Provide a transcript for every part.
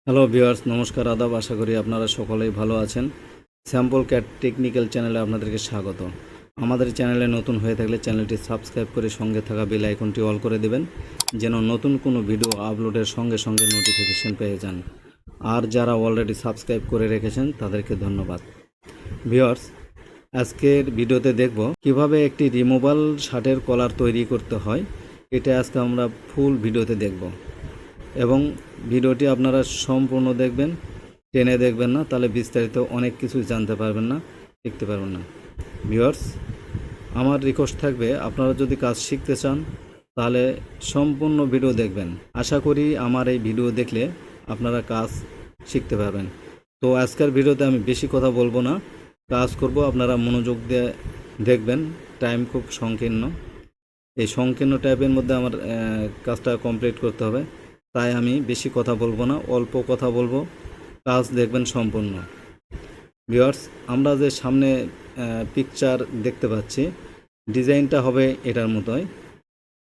Hello viewers, নমস্কার, আদাব। আশা করি আপনারা সকলেই ভালো আছেন। স্যাম্পল ক্যাট টেকনিক্যাল চ্যানেলে আপনাদেরকে স্বাগত। আমাদের চ্যানেলে নতুন হয়ে থাকলে চ্যানেলটি সাবস্ক্রাইব করে সঙ্গে থাকা বেল আইকনটি অল করে দেবেন, যেন নতুন কোনো ভিডিও আপলোডের সঙ্গে সঙ্গে নোটিফিকেশন পেয়ে যান। আর যারা অলরেডি সাবস্ক্রাইব করে রেখেছেন তাদেরকে ধন্যবাদ। ভিউয়ার্স, আজকের ভিডিওতে দেখব কিভাবে একটি রিমুভাল শার্টের কলার তৈরি করতে হয়। এটা আজকে আমরা ফুল ভিডিওতে দেখব এবং ভিডিওটি আপনারা সম্পূর্ণ দেখবেন, টেনে দেখবেন না, তাহলে বিস্তারিত অনেক কিছু জানতে পারবেন না, শিখতে পারবেন না। ভিউয়ার্স, আমার রিকোয়েস্ট থাকবে, আপনারা যদি কাজ শিখতে চান তাহলে সম্পূর্ণ ভিডিও দেখবেন। আশা করি আমার এই ভিডিও দেখলে আপনারা কাজ শিখতে পারবেন। তো আজকের ভিডিওতে আমি বেশি কথা বলবো না, কাজ করব, আপনারা মনোযোগ দিয়ে দেখবেন। টাইম খুব সংকীর্ণ, এই সংকীর্ণ টাইপের মধ্যে আমার কাজটা কমপ্লিট করতে হবে, তাই আমি বেশি কথা বলবো না, অল্প কথা বলবো, কাজ দেখবেন সম্পূর্ণ। ভিউয়ার্স, আমরা যে সামনে পিকচার দেখতে পাচ্ছি, ডিজাইনটা হবে এটার মতোই।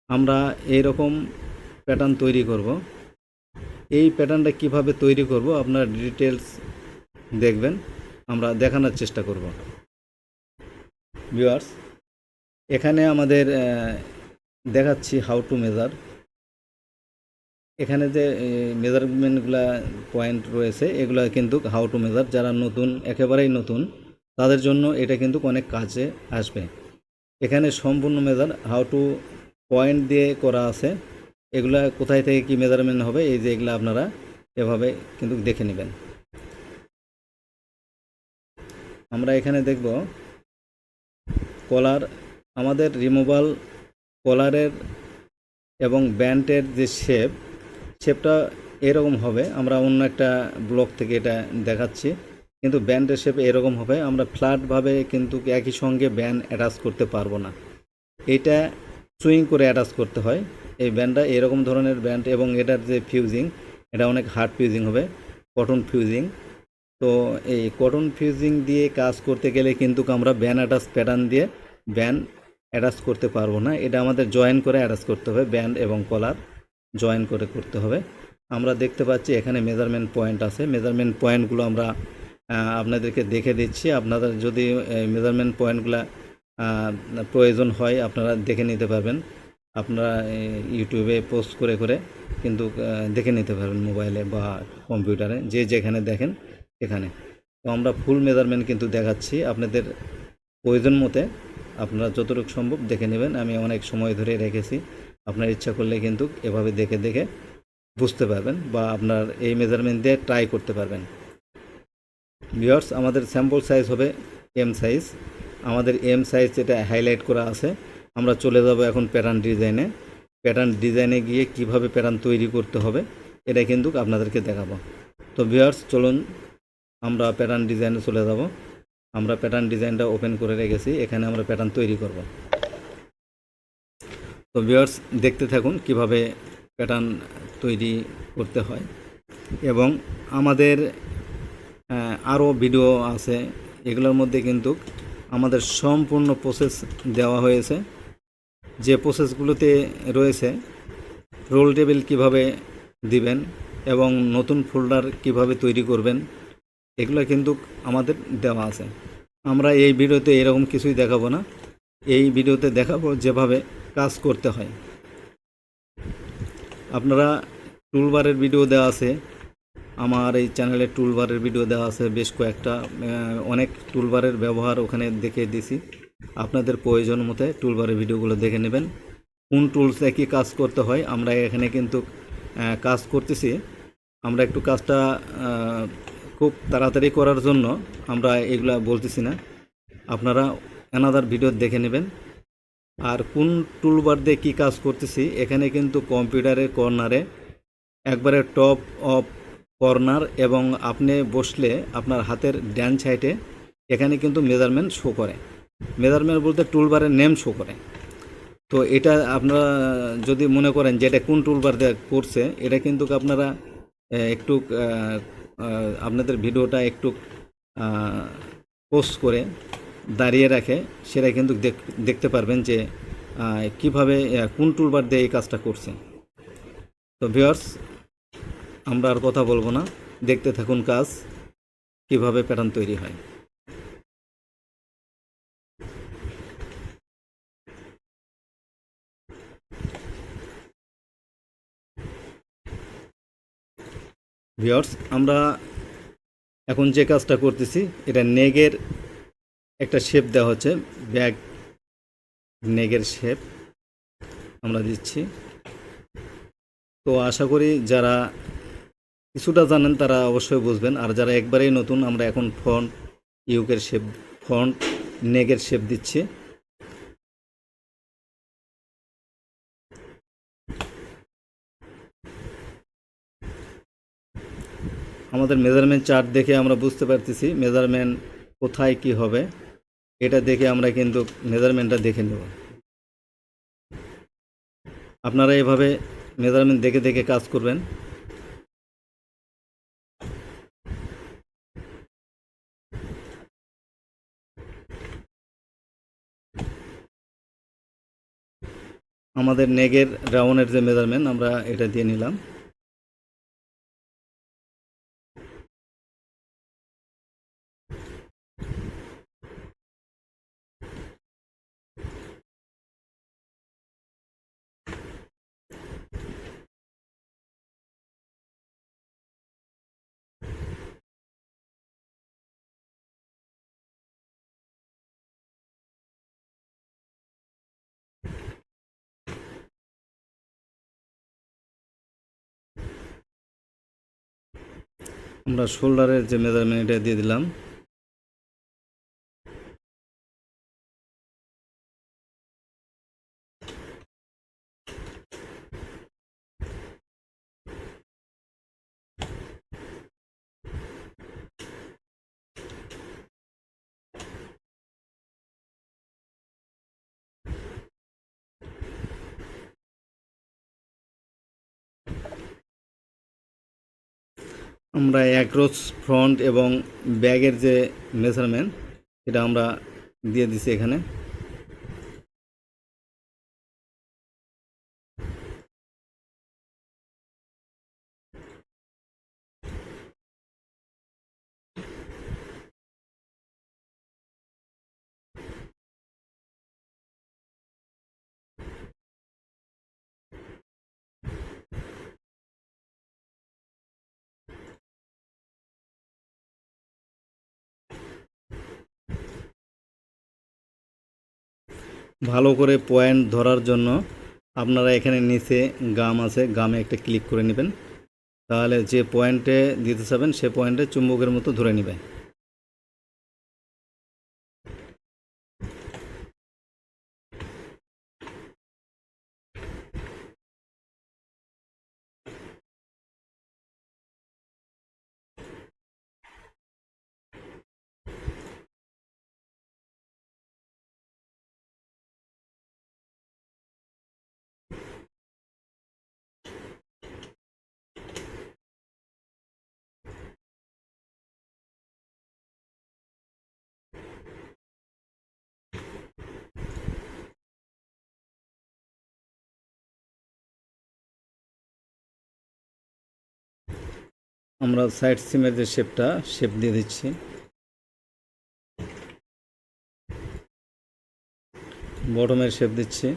আমরা এইরকম প্যাটার্ন তৈরি করব। এই প্যাটার্নটা কিভাবে তৈরি করব আপনারা ডিটেলস দেখবেন, আমরা দেখানোর চেষ্টা করব। ভিউয়ার্স, এখানে আমাদের দেখাচ্ছি হাউ টু মেজার। এখানে যে মেজারমেন্টগুলা পয়েন্ট রয়েছে, এগুলো কিন্তু হাউ টু মেজার, যারা নতুন, একেবারেই নতুন, তাদের জন্য এটা কিন্তু অনেক কাজে আসবে। এখানে সম্পূর্ণ মেজার হাউ টু পয়েন্ট দিয়ে করা আছে। এগুলা কোথায় থেকে কি মেজারমেন্ট হবে, এই যে এগুলা আপনারা এভাবে কিন্তু দেখে নেবেন। আমরা এখানে দেখব কলার, আমাদের রিমুভাল কলারের এবং ব্যান্ডের যে শেপটা এরকম হবে। আমরা অন্য একটা ব্লক থেকে এটা দেখাচ্ছি, কিন্তু ব্যান্ডের শেপ এরকম হবে। আমরা ফ্ল্যাটভাবে কিন্তু একই সঙ্গে ব্যান্ড অ্যাটাচ করতে পারবো না, এটা সুইং করে অ্যাটাচ করতে হয়। এই ব্যান্ডটা এরকম ধরনের ব্যান্ড, এবং এটার যে ফিউজিং, এটা অনেক হার্ড ফিউজিং হবে, কটন ফিউজিং। তো এই কটন ফিউজিং দিয়ে কাজ করতে গেলে কিন্তু আমরা ব্যান্ড অ্যাটাচ প্যাটার্ন দিয়ে ব্যান্ড অ্যাটাচ করতে পারবো না, এটা আমাদের জয়েন করে অ্যাটাচ করতে হবে। ব্যান্ড এবং কলার জয়েন করে করতে হবে। আমরা দেখতে পাচ্ছি এখানে মেজারমেন্ট পয়েন্ট আছে, মেজারমেন্ট পয়েন্টগুলো আমরা আপনাদেরকে দেখে দিচ্ছি। আপনাদের যদি মেজারমেন্ট পয়েন্টগুলো প্রয়োজন হয় আপনারা দেখে নিতে পারবেন। আপনারা ইউটিউবে পোস্ট করে করে কিন্তু দেখে নিতে পারবেন, মোবাইলে বা কম্পিউটারে, যে যেখানে দেখেন সেখানে। তো আমরা ফুল মেজারমেন্ট কিন্তু দেখাচ্ছি, আপনাদের প্রয়োজন মতে আপনারা যতটুকু সম্ভব দেখে নেবেন। আমি অনেক সময় ধরে রেখেছি, আপনার ইচ্ছা করলে কিন্তু এভাবে দেখে দেখে বুঝতে পারবেন, বা আপনার এই মেজারমেন্ট দিয়ে ট্রাই করতে পারবেন। ভিউয়ার্স, আমাদের স্যাম্পল সাইজ হবে এম সাইজ। আমাদের এম সাইজ এটা হাইলাইট করা আছে। আমরা চলে যাব এখন প্যাটার্ন ডিজাইনে। প্যাটার্ন ডিজাইনে গিয়ে কিভাবে প্যাটার্ন তৈরি করতে হবে এটা কিন্তু আপনাদেরকে দেখাবো। তো ভিউয়ার্স, চলুন আমরা প্যাটার্ন ডিজাইনে চলে যাব। আমরা প্যাটার্ন ডিজাইনটা ওপেন করে রেখেছি, এখানে আমরা প্যাটার্ন তৈরি করব। তো ভিউয়ার্স, দেখতে থাকুন কিভাবে প্যাটার্ন তৈরি করতে হয়। এবং আমাদের আরও ভিডিও আছে, এগুলোর মধ্যে কিন্তু আমাদের সম্পূর্ণ প্রসেস দেওয়া হয়েছে। যে প্রসেসগুলোতে রয়েছে, রোল টেবিল কিভাবে দিবেন এবং নতুন ফোল্ডার কিভাবে তৈরি করবেন, এগুলো কিন্তু আমাদের দেওয়া আছে। আমরা এই ভিডিওতে এরকম কিছুই দেখাবো না, এই ভিডিওতে দেখাবো যেভাবে কাজ করতে হয়। আপনারা টুলবারের ভিডিও দেওয়া আছে, আমার এই চ্যানেলে টুলবারের ভিডিও দেওয়া আছে বেশ কয়েকটা, অনেক টুলবারের ব্যবহার ওখানে দেখে দিছি। আপনাদের প্রয়োজন মতে টুলবারের ভিডিওগুলো দেখে নেবেন, কোন টুলসে কী কাজ করতে হয়। আমরা এখানে কিন্তু কাজ করতেছি, আমরা একটু কাজটা খুব তাড়াতাড়ি করার জন্য আমরা এগুলা বলতেছি না, আপনারা অ্যানাদার ভিডিও দেখে নেবেন। আর কোন টুলবার দিয়ে কী কাজ করতেছি, এখানে কিন্তু কম্পিউটারের কর্নারে একবারে টপ অফ কর্নার, এবং আপনি বসলে আপনার হাতের ডান সাইডে এখানে কিন্তু মেজারমেন্ট শো করে। মেজারমেন্ট বলতে টুলবারের নেম শো করে। তো এটা আপনারা যদি মনে করেন যে এটা কোন টুলবার দিয়ে করছে, এটা কিন্তু আপনারা একটু আপনাদের ভিডিওটা একটু পোস্ট করে দাঁড়িয়ে রাখে, সেটা কিন্তু দেখতে পারবেন যে কিভাবে কোন টুলবার দিয়ে এই কাজটা করছে। তো ভিউয়ার্স, আমরা আর কথা বলবো না, দেখতে থাকুন কাজ কিভাবে প্যাটার্ন তৈরি হয়। ভিউয়ার্স, আমরা এখন যে কাজটা করতেছি এটা নেগের একটা শেপ দেওয়া হচ্ছে, ব্যাগ নেগের শেপ আমরা দিচ্ছি। তো আশা করি যারা কিছুটা জানেন তারা অবশ্যই বুঝবেন, আর যারা একবারেই নতুন, আমরা এখন ফ্রন্ট ইউকের শেপ, ফ্রন্ট নেগের শেপ দিচ্ছি। আমাদের মেজারমেন্ট চার্ট দেখে আমরা বুঝতে পারতেছি মেজারমেন্ট কোথায় কি হবে, এটা দেখে আমরা কিন্তু মেজারমেন্টটা দেখে নেব। আপনারা এভাবে মেজারমেন্ট দেখে দেখে কাজ করবেন। আমাদের নেগের রাউন্ডের যে মেজারমেন্ট আমরা এটা দিয়ে নিলাম। আমরা শোল্ডারের যে মেজারমেন্ট এটা দিয়ে দিলাম। আমরা অ্যাক্রস ফ্রন্ট এবং ব্যাগের যে মেজারমেন্ট এটা আমরা দিয়ে দিছি এখানে। ভালো করে পয়েন্ট ধরার জন্য আপনারা এখানে নিচে গাম আছে, গামে একটা ক্লিক করে নেবেন, তাহলে যে পয়েন্টে দিতে চাবেন সে পয়েন্টে চুম্বকের মতো ধরে নেবে। আমরা সাইড সিমের যে শেপটা শেপ দিয়ে দিচ্ছি। বটমের শেপ দিচ্ছি।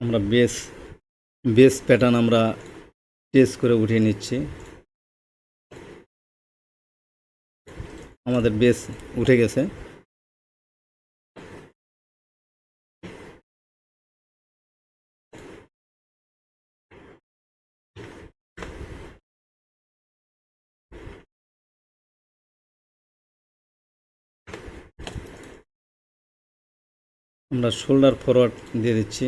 আমরা বেস প্যাটার্ন আমরা টেস্ট করে উঠিয়ে নিচ্ছি। আমাদের বেস উঠে গেছে। আমরা শোল্ডার ফরওয়ার্ড দিয়ে দিচ্ছি।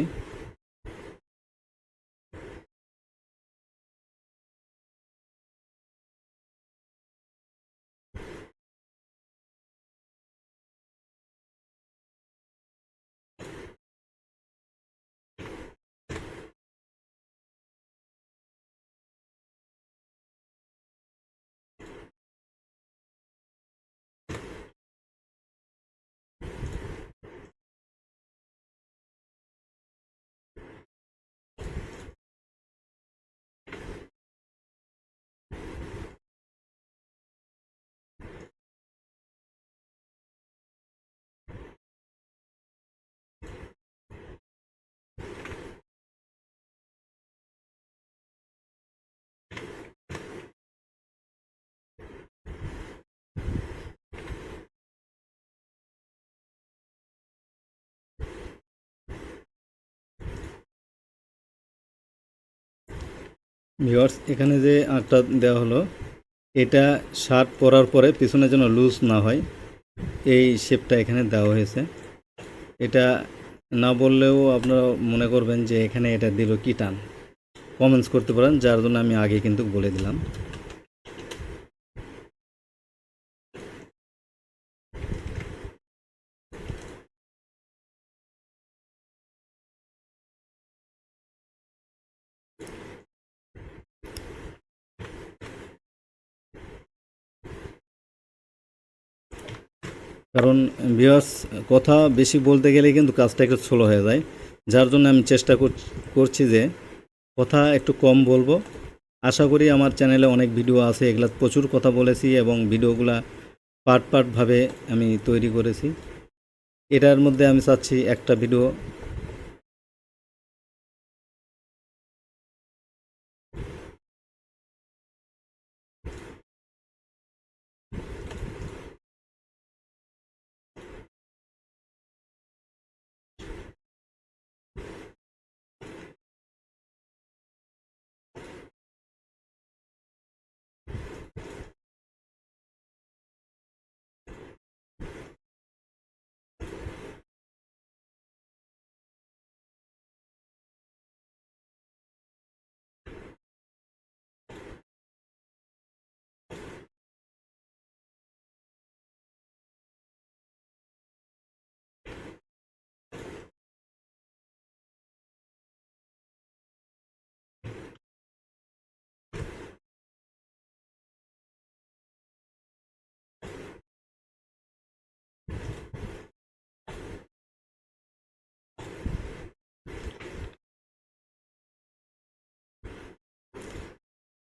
ভিউয়ার্স, এখানে যে আঁকটা দেওয়া হলো, এটা শার্ট পরার পরে পিছনে যেন লুজ না হয়, এই শেপটা এখানে দেওয়া হয়েছে। এটা না বললেও আপনারা মনে করবেন যে এখানে এটা দিল কি টান। কমেন্টস করতে পারেন, যার জন্য আমি আগে কিন্তু বলে দিলাম। কারণ ভিউয়ার্স, কথা বেশি বলতে গেলে কিন্তু কাজটা একটু স্লো হয়ে যায়, যার জন্য আমি চেষ্টা করছি যে কথা একটু কম বলবো। আশা করি আমার চ্যানেলে অনেক ভিডিও আছে, এগুলা প্রচুর কথা বলেছি এবং ভিডিওগুলা পার্টভাবে আমি তৈরি করেছি। এটার মধ্যে আমি চাচ্ছি একটা ভিডিও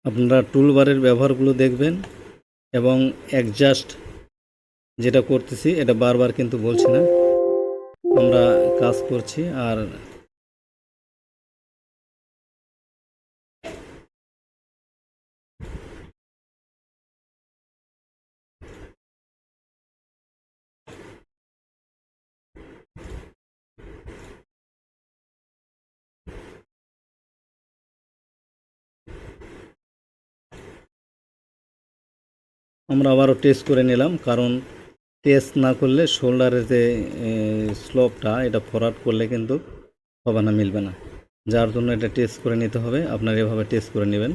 আপনারা টুলবারের ব্যবহারগুলো দেখবেন এবং অ্যাডজাস্ট যেটা করতেছি এটা বারবার কিন্তু বলছি না, আমরা কাজ করছি। আর আমরা আবারও টেস্ট করে নিলাম, কারণ টেস্ট না করলে শোল্ডারের যে স্লোপটা এটা ফরওয়ার্ড করলে কিন্তু হবে না, মিলবে না। যার জন্য এটা টেস্ট করে নিতে হবে, আপনারা এভাবে টেস্ট করে নেবেন।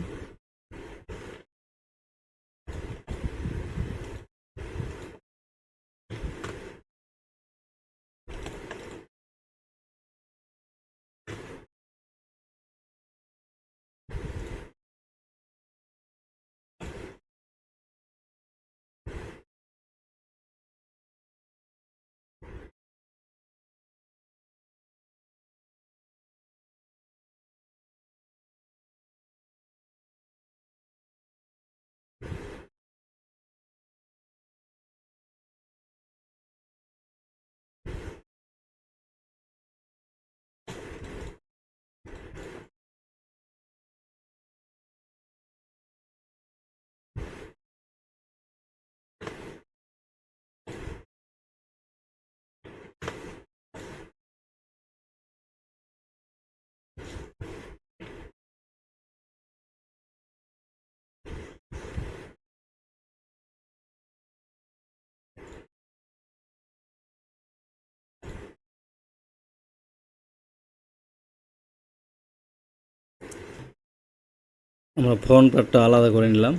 আমরা ফ্রন্ট পার্টটা আলাদা করে নিলাম।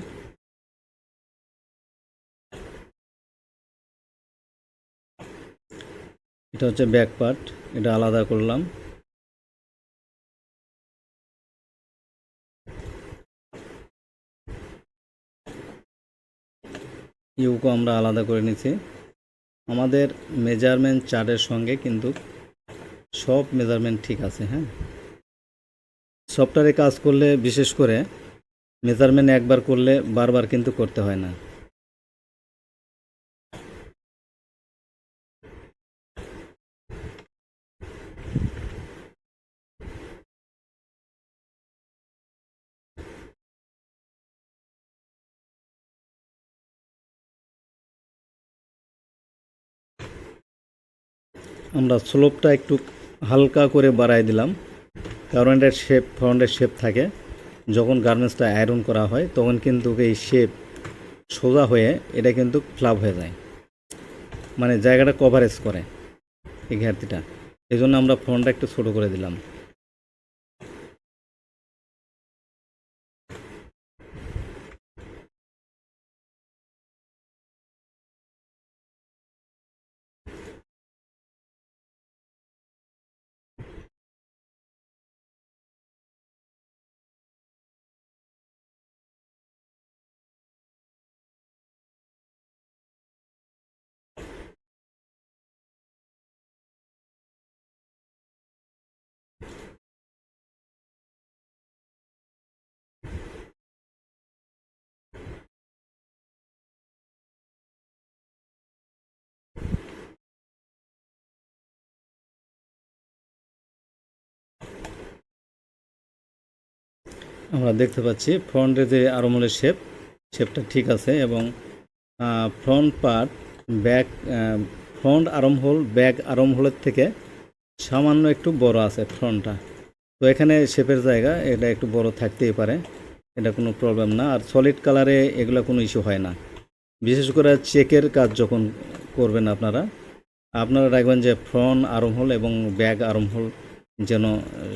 এটা হচ্ছে ব্যাক পার্ট, এটা আলাদা করলাম। ইউকো আমরা আলাদা করে নিছি। আমাদের মেজারমেন্ট চার্টের সঙ্গে কিন্তু সব মেজারমেন্ট ঠিক আছে। হ্যাঁ, সফটওয়্যারে কাজ করলে বিশেষ করে মেজারমেন্ট একবার করলে বারবার কিন্তু করতে হয় না। আমরা স্লোপটা একটু হালকা করে বাড়াই দিলাম, কারণ এটা শেপ ফ্রন্টের শেপ থাকে, যখন গার্মেন্টসটা আয়রন করা হয় তখন কিন্তু এই শেপ সোজা হয়ে এটা কিন্তু ফ্লাপ হয়ে যায়, মানে জায়গাটা কভারেজ করে এই ঘাটতিটা। এই জন্য আমরা ফ্রন্টটা একটু ছোটো করে দিলাম। আমরা দেখতে পাচ্ছি ফ্রন্টের যে আরমোলের শেপটা ঠিক আছে, এবং front part back front arm hole back arm হোলের থেকে সামান্য একটু বড় আছে ফ্রন্টটা। তো এখানে শেপের জায়গা এটা একটু বড় থাকতেই পারে, এটা কোনো প্রবলেম না। আর সলিড কালারে এগুলো কোনো ইস্যু হয় না। বিশেষ করে চেকের কাজ যখন করবেন আপনারা রাখবেন যে ফ্রন্ট আর্ম হোল এবং ব্যাক আর্ম হোল যেন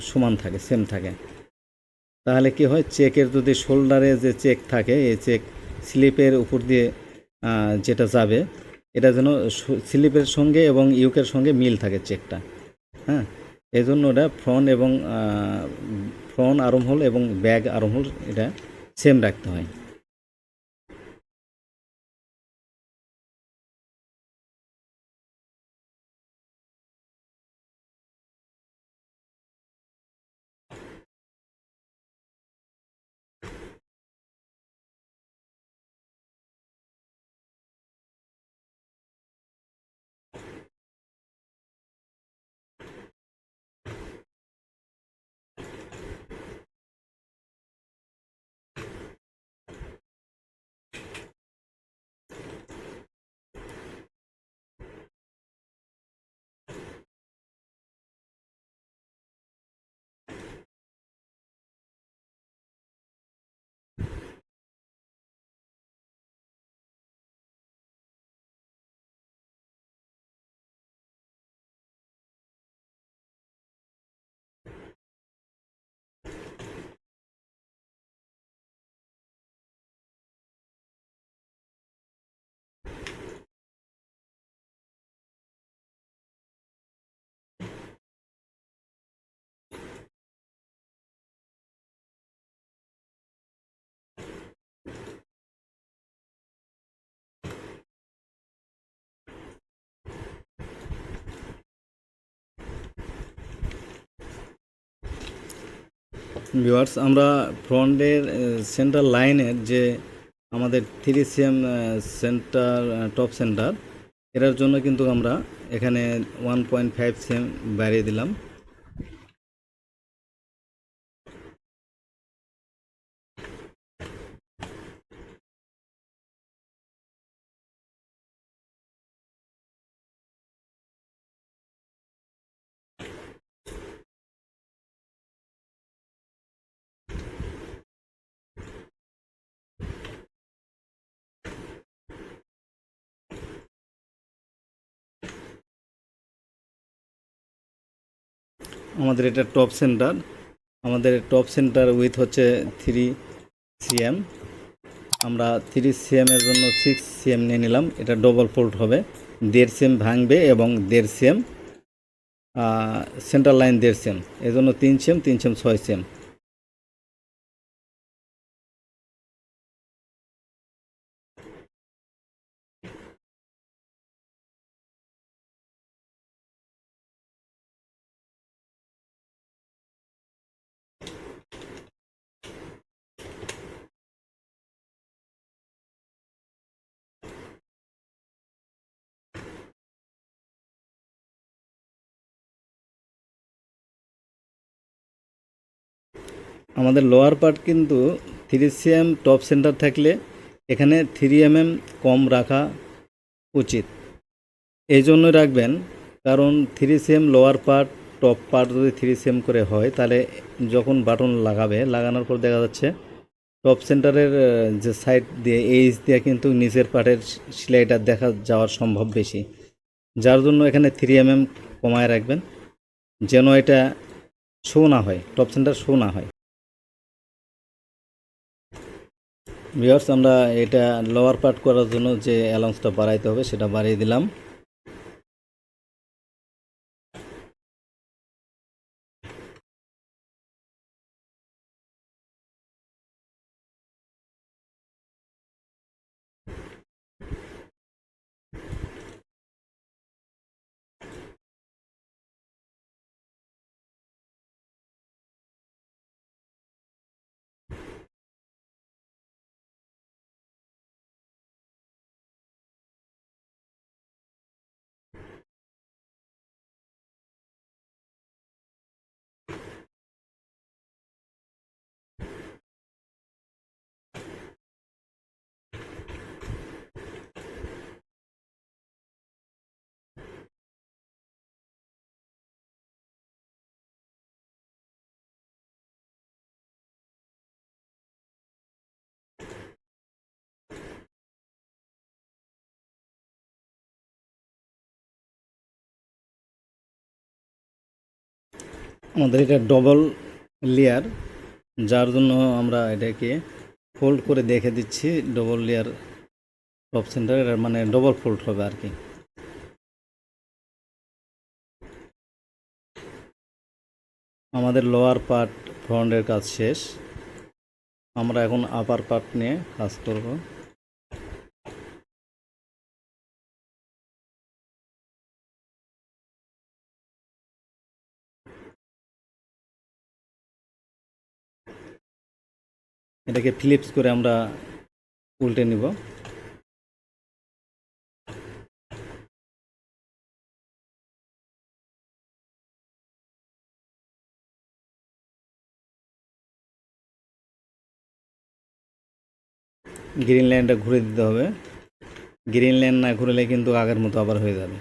সমান থাকে, সেম থাকে। তাহলে কি হয়, চেকের যদি শোল্ডারে যে চেক থাকে এই চেক স্লিপের উপর দিয়ে যেটা যাবে এটা যেন স্লিপের সঙ্গে এবং ইউকের সঙ্গে মিল থাকে চেকটা। হ্যাঁ, এই জন্য ওটা ফ্রন্ট আর্ম হোল এবং ব্যাক আর্ম হোল এটা সেম রাখতে হয়। ভিউয়ার্স, আমরা ফ্রন্টের সেন্টার লাইনের যে আমাদের 3 cm সেন্টার টপ সেন্টার, এটার জন্য কিন্তু আমরা এখানে 1.5 cm বাড়িয়ে দিলাম। আমাদের এটা টপ সেন্টার, আমাদের টপ সেন্টার উইথ হচ্ছে 3 cm। আমরা 3 cm এর জন্য 6 cm নিয়ে নিলাম। এটা ডবল ফোল্ড হবে, 1.5 cm ভাঙবে এবং 1.5 cm সেন্টার লাইন 1.5 cm, এই জন্য 3 cm 3 cm 6 cm। আমাদের লোয়ার পার্ট কিন্তু 3 cm টপ সেন্টার থাকলে এখানে 3 mm কম রাখা উচিত। এই জন্য রাখবেন কারণ 3 cm lower part top part যদি 3 সেম করে হয় তাহলে যখন বাটন লাগানোর পর দেখা যাচ্ছে টপ সেন্টারের যে সাইড দিয়ে এইচ দিয়ে কিন্তু নিচের পার্টের সেলাইটা দেখা যাওয়ার সম্ভব বেশি, যার জন্য এখানে 3 mm কমায় রাখবেন যেন এটা শো না হয়, টপ সেন্টার শো না হয়। ভিউয়ার্স, আমরা এটা লোয়ার পার্ট করার জন্য যে অ্যালাউন্সটা বাড়াইতে হবে সেটা বাড়িয়ে দিলাম। আমাদের এটা ডবল লেয়ার, যার জন্য আমরা এটাকে ফোল্ড করে দেখে দিচ্ছি। ডবল লেয়ার টপ সেন্টার, মানে ডবল ফোল্ড হবে আর কি। আমাদের লোয়ার পার্ট ফ্রন্টের কাজ শেষ, আমরা এখন আপার পার্ট নিয়ে কাজ করব। এটাকে ফ্লিপস করে আমরা উল্টে নিব। গ্রিন লাইনটা ঘুরে দিতে হবে, গ্রিন লাইন না ঘুরলে কিন্তু আগের মতো আবার হয়ে যাবে।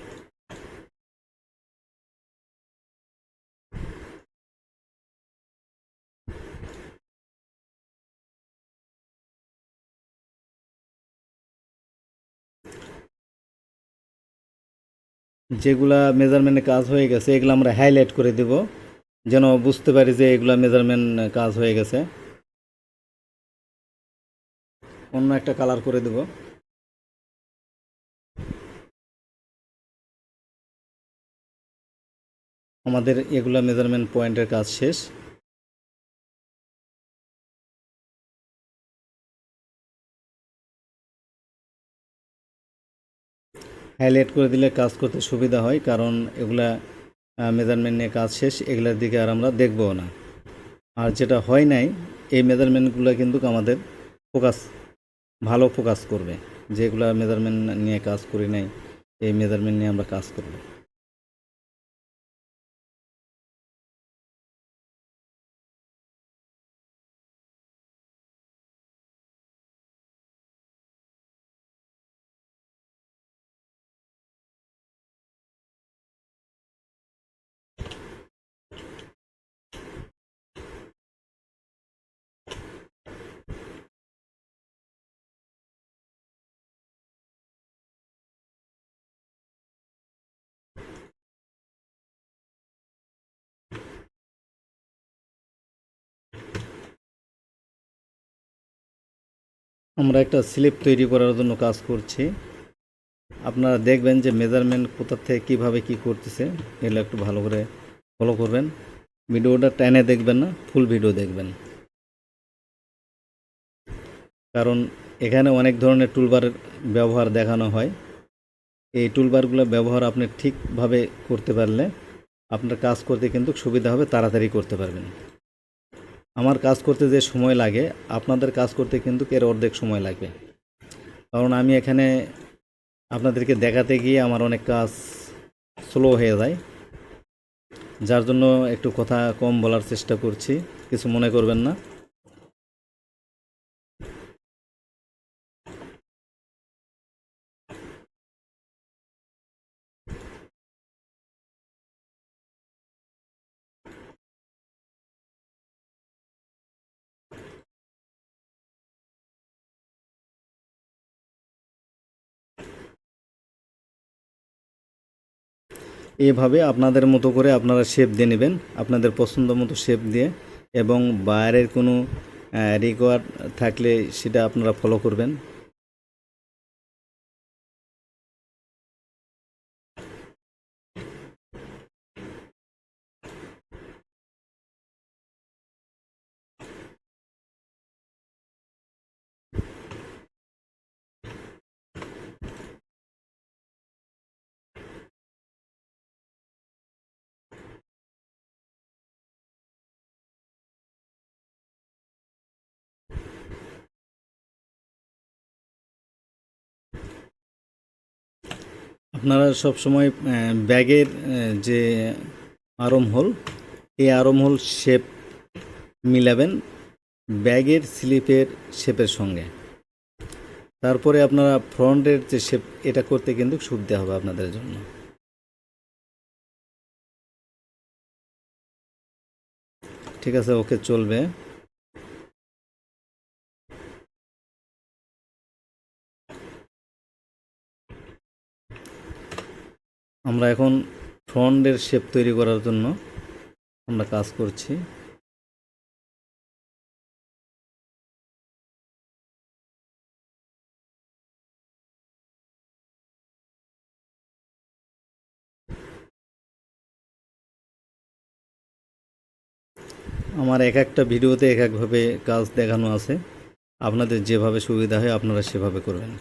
যেগুলা মেজারমেন্টে কাজ হয়ে গেছে এগুলো আমরা হাইলাইট করে দেব, যেন বুঝতে পারি যে এগুলা মেজারমেন্ট কাজ হয়ে গেছে। অন্য একটা কালার করে দেব। আমাদের এগুলা মেজারমেন্ট পয়েন্টের কাজ শেষ। হাইলাইট করে দিলে কাজ করতে সুবিধা হয়, কারণ এগুলা মেজারমেন্ট নিয়ে কাজ শেষ, এগুলার দিকে আর আমরা দেখবো না। আর যেটা হয় নাই এই মেজারমেন্টগুলো কিন্তু আমাদের ফোকাস, ভালো ফোকাস করবে। যেগুলা মেজারমেন্ট নিয়ে কাজ করি নাই এই মেজারমেন্ট নিয়ে আমরা কাজ করব। আমরা একটা স্লিপ তৈরি করার জন্য কাজ করছি। আপনারা দেখবেন যে মেজারমেন্ট কোথা থেকে কীভাবে কী করতেছে, এগুলো একটু ভালো করে ফলো করবেন। ভিডিওটা টেনে দেখবেন না, ফুল ভিডিও দেখবেন, কারণ এখানে অনেক ধরনের টুলবারের ব্যবহার দেখানো হয়। এই টুলবারগুলো ব্যবহার আপনি ঠিকভাবে করতে পারলে আপনার কাজ করতে কিন্তু সুবিধা হবে, তাড়াতাড়ি করতে পারবেন। আমার কাজ করতে যে সময় লাগে আপনাদের কাজ করতে কিন্তু এর অর্ধেক সময় লাগবে, কারণ আমি এখানে আপনাদেরকে দেখাতে গিয়ে আমার অনেক কাজ স্লো হয়ে যায়, যার জন্য একটু কথা কম বলার চেষ্টা করছি, কিছু মনে করবেন না। এভাবে আপনাদের মতো করে আপনারা শেপ দিয়ে নেবেন, আপনাদের পছন্দ মতো শেপ দিয়ে, এবং বাইরের কোনো রিকোয়ার্ড থাকলে সেটা আপনারা ফলো করবেন। আপনারা সব সময় ব্যাগের যে আরম হোল, এই আরম হোল শেপ মিলাবেন ব্যাগের স্লিপের শেপের সঙ্গে। তারপরে আপনারা ফ্রন্টের যে শেপ, এটা করতে কিন্তু সুবিধা হবে আপনাদের জন্য। ঠিক আছে, ওকে, চলবে। আমরা এখন ফ্রন্টের শেপ তৈরি করার জন্য আমরা কাজ করছি। আমার এক একটা ভিডিওতে এক একভাবে কাজ দেখানো আছে, আপনাদের যেভাবে সুবিধা হয় আপনারা সেভাবে করবেন।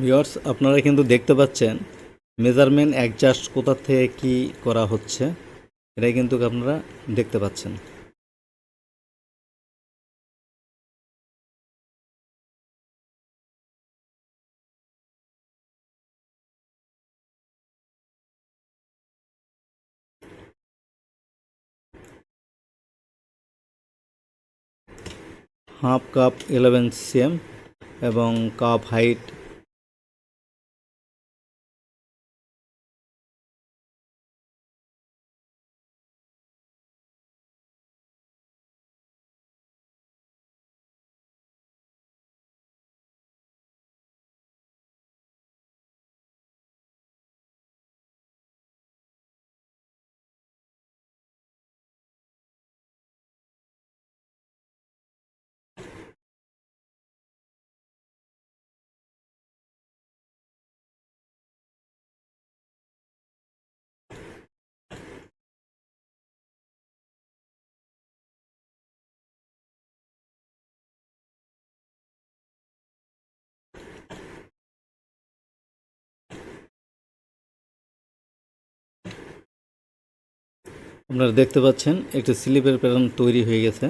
ভিউয়ার্স, আপনারা কিন্তু দেখতে পাচ্ছেন মেজারমেন্ট অ্যাডজাস্ট কোথা থেকে কি করা হচ্ছে, এটা কিন্তু আপনারা দেখতে পাচ্ছেন। হাফ কাপ 11 cm এবং কাপ হাইট আপনারা দেখতে পাচ্ছেন একটি স্লিপের প্যাটার্ন তৈরি হয়ে গেছে।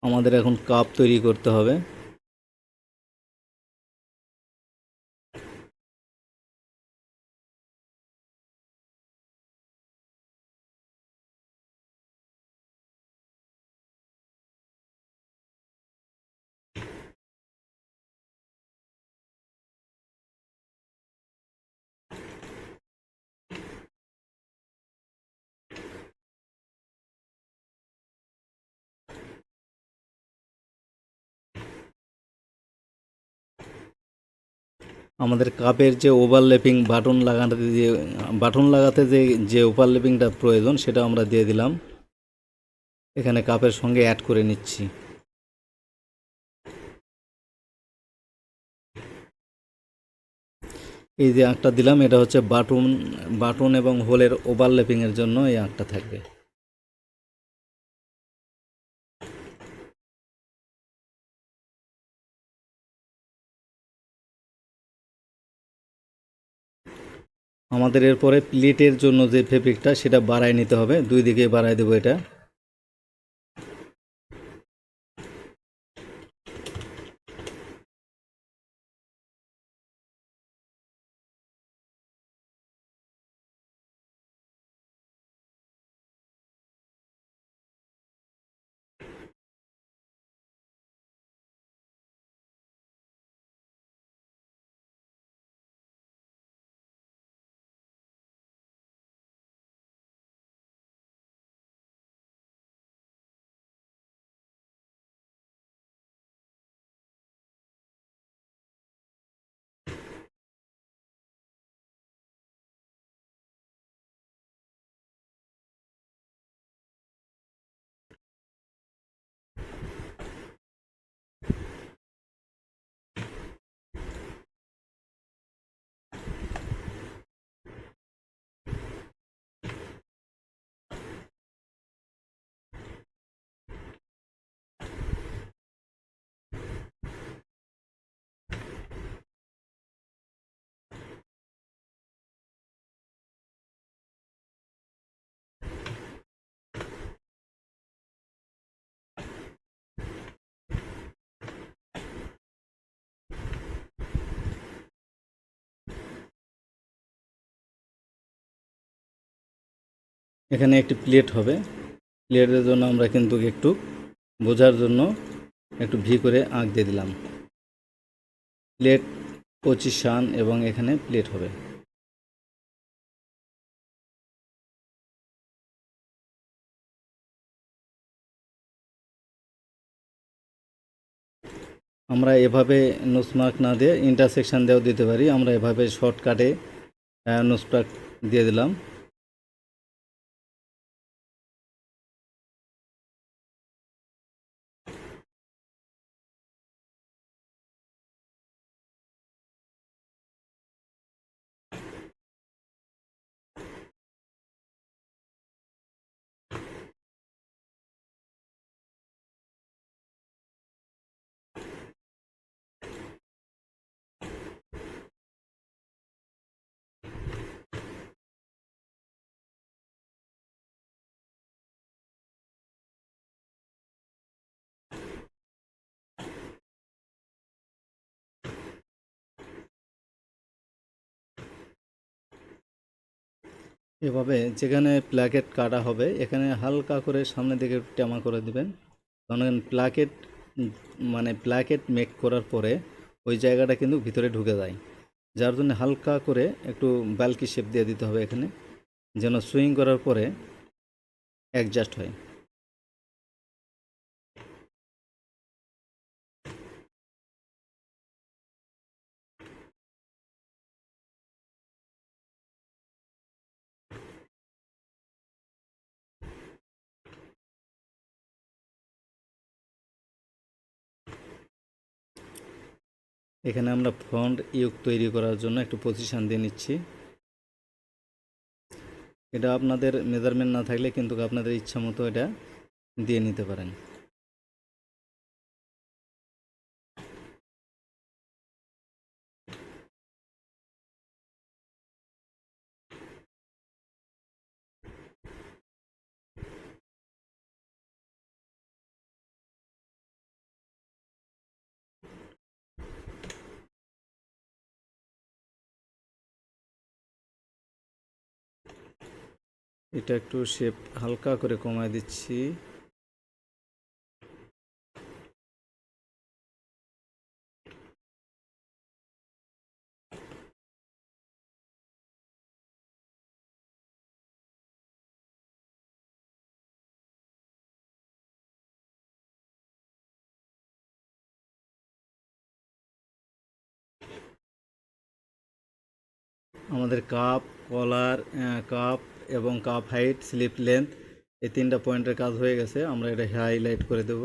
আমাদের এখন কাপ তৈরি করতে হবে। আমাদের কাপের যে ওভারল্যাপিং বাটন লাগাতে যে ওভারল্যাপিংটা প্রয়োজন সেটা আমরা দিয়ে দিলাম, এখানে কাপের সঙ্গে অ্যাড করে নিচ্ছি। এই যে আঁকটা দিলাম, এটা হচ্ছে বাটন এবং হোলের ওভারল্যাপিংয়ের জন্য এই আঁকটা থাকবে। আমাদের এরপরে প্লেটের জন্য যে ফেব্রিকটা সেটা বাড়ায় নিতে হবে, দুই দিকে বাড়ায় দেবো এটা। এখানে একটি প্লেট হবে, প্লেটের জন্য আমরা কিন্তু একটু বোঝার জন্য একটু ভি করে আঁক দিয়ে দিলাম। প্লেট পজিশন এবং এখানে প্লেট হবে। আমরা এভাবে নোসমার্ক না দিয়ে ইন্টারসেকশন দিয়েও দিতে পারি, আমরা এভাবে শর্টকাটে নোসমার্ক দিয়ে দিলাম। এভাবে যেখানে প্ল্যাকেট কাটা হবে এখানে হালকা করে সামনের দিকে টেমা করে দিবেন, কারণ প্ল্যাকেট মানে প্ল্যাকেট মেক করার পরে ওই জায়গাটা কিন্তু ভিতরে ঢুকে যায়, যার জন্য হালকা করে একটু বাল্কি শেপ দিয়ে দিতে হবে এখানে, যেন সুইং করার পরে অ্যাডজাস্ট হয়। এখানে আমরা ফ্রন্ট ইউক তৈরি করার জন্য একটু পজিশন দিয়ে নিচ্ছি। এটা আপনাদের মেজারমেন্ট না থাকলে কিন্তু আপনাদের ইচ্ছা মতো এটা দিয়ে নিতে পারেন। এটা একটু শেপ হালকা করে কমায় দিচ্ছি। আমাদের কাপ, কলার, কাপ এবং কাপ হাইট, স্লিপ লেন্থ এই তিনটা পয়েন্টের কাজ হয়ে গেছে। আমরা এটা হাইলাইট করে দেব।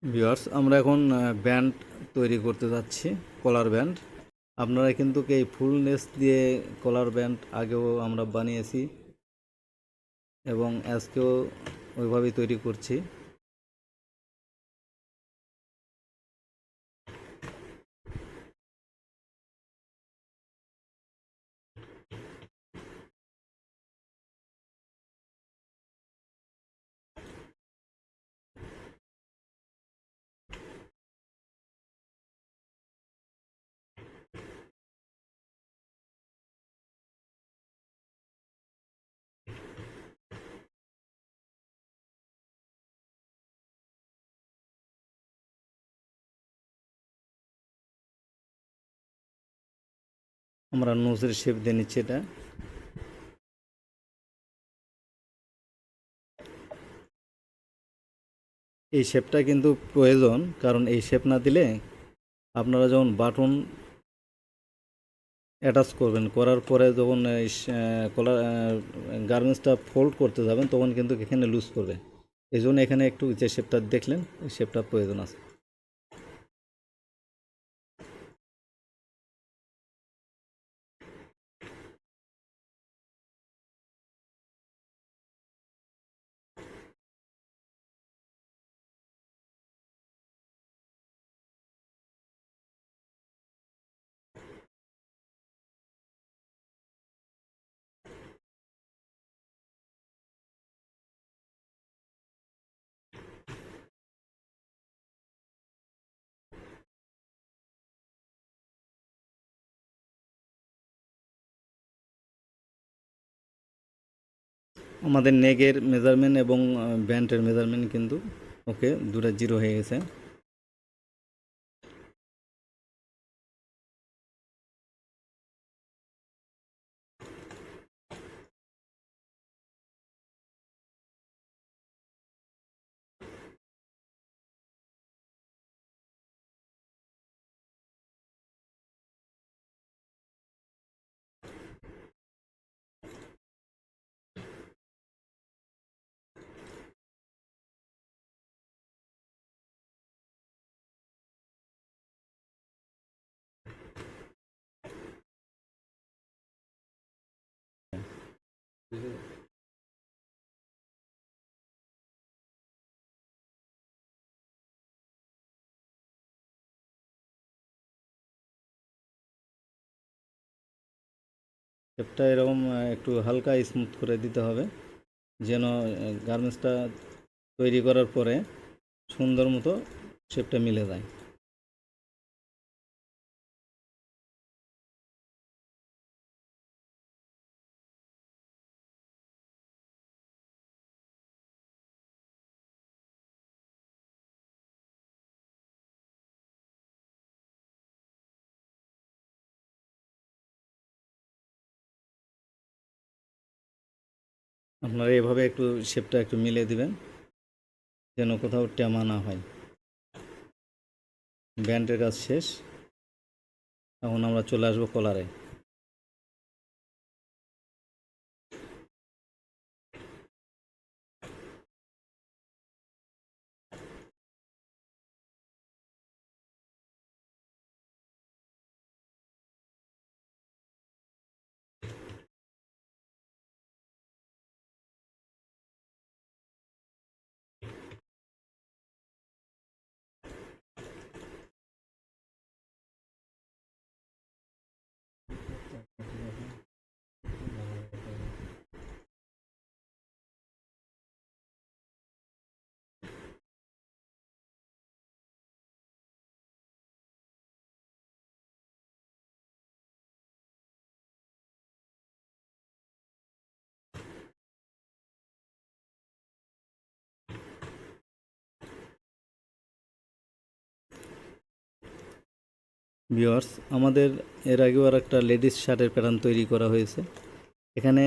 ভিউয়ার্স, আমরা এখন ব্যান্ড তৈরি করতে যাচ্ছি, কলার ব্যান্ড। আপনারা কিন্তু এই ফুল নেস দিয়ে কলার ব্যান্ড আগেও আমরা বানিয়েছি এবং আজকেও ওইভাবেই তৈরি করছি। আমরা নোজের শেপ দিয়ে নিচ্ছি এটা। এই শেপটা কিন্তু প্রয়োজন, কারণ এই শেপ না দিলে আপনারা যখন বাটন অ্যাটাচ করবেন, করার পরে যখন কলার গার্মেন্টসটা ফোল্ড করতে যাবেন তখন কিন্তু এখানে লুজ করবে। এই জন্য এখানে একটু যে শেপটা দেখলেন, এই শেপটা প্রয়োজন আছে। আমাদের নেগের মেজারমেন্ট এবং ব্যান্ডের মেজারমেন্ট কিন্তু ওকে, দুটো জিরো হয়ে গেছে। শেপটা এরকম একটু হালকা স্মুথ করে দিতে হবে, যেন গার্মেন্টসটা তৈরি করার পরে সুন্দর মতো শেপটা মিলে যায়। আপনারা এভাবে একটু শেপটা একটু মিলিয়ে দিবেন, যেন কোথাও টেমা না হয়। ব্যান্ডের কাজ শেষ, এখন আমরা চলে আসবো কলারে। ভিউয়ার্স, আমাদের এর আগেও আর একটা লেডিস শার্টের প্যাটার্ন তৈরি করা হয়েছে। এখানে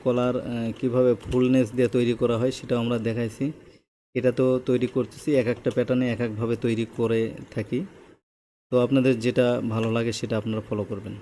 কলার কিভাবে ফুলনেস দিয়ে তৈরি করা হয় সেটাও আমরা দেখাইছি। এটা তো তৈরি করতেছি, এক একটা প্যাটার্নে এক একভাবে তৈরি করে থাকি। তো আপনাদের যেটা ভালো লাগে সেটা আপনারা ফলো করবেন।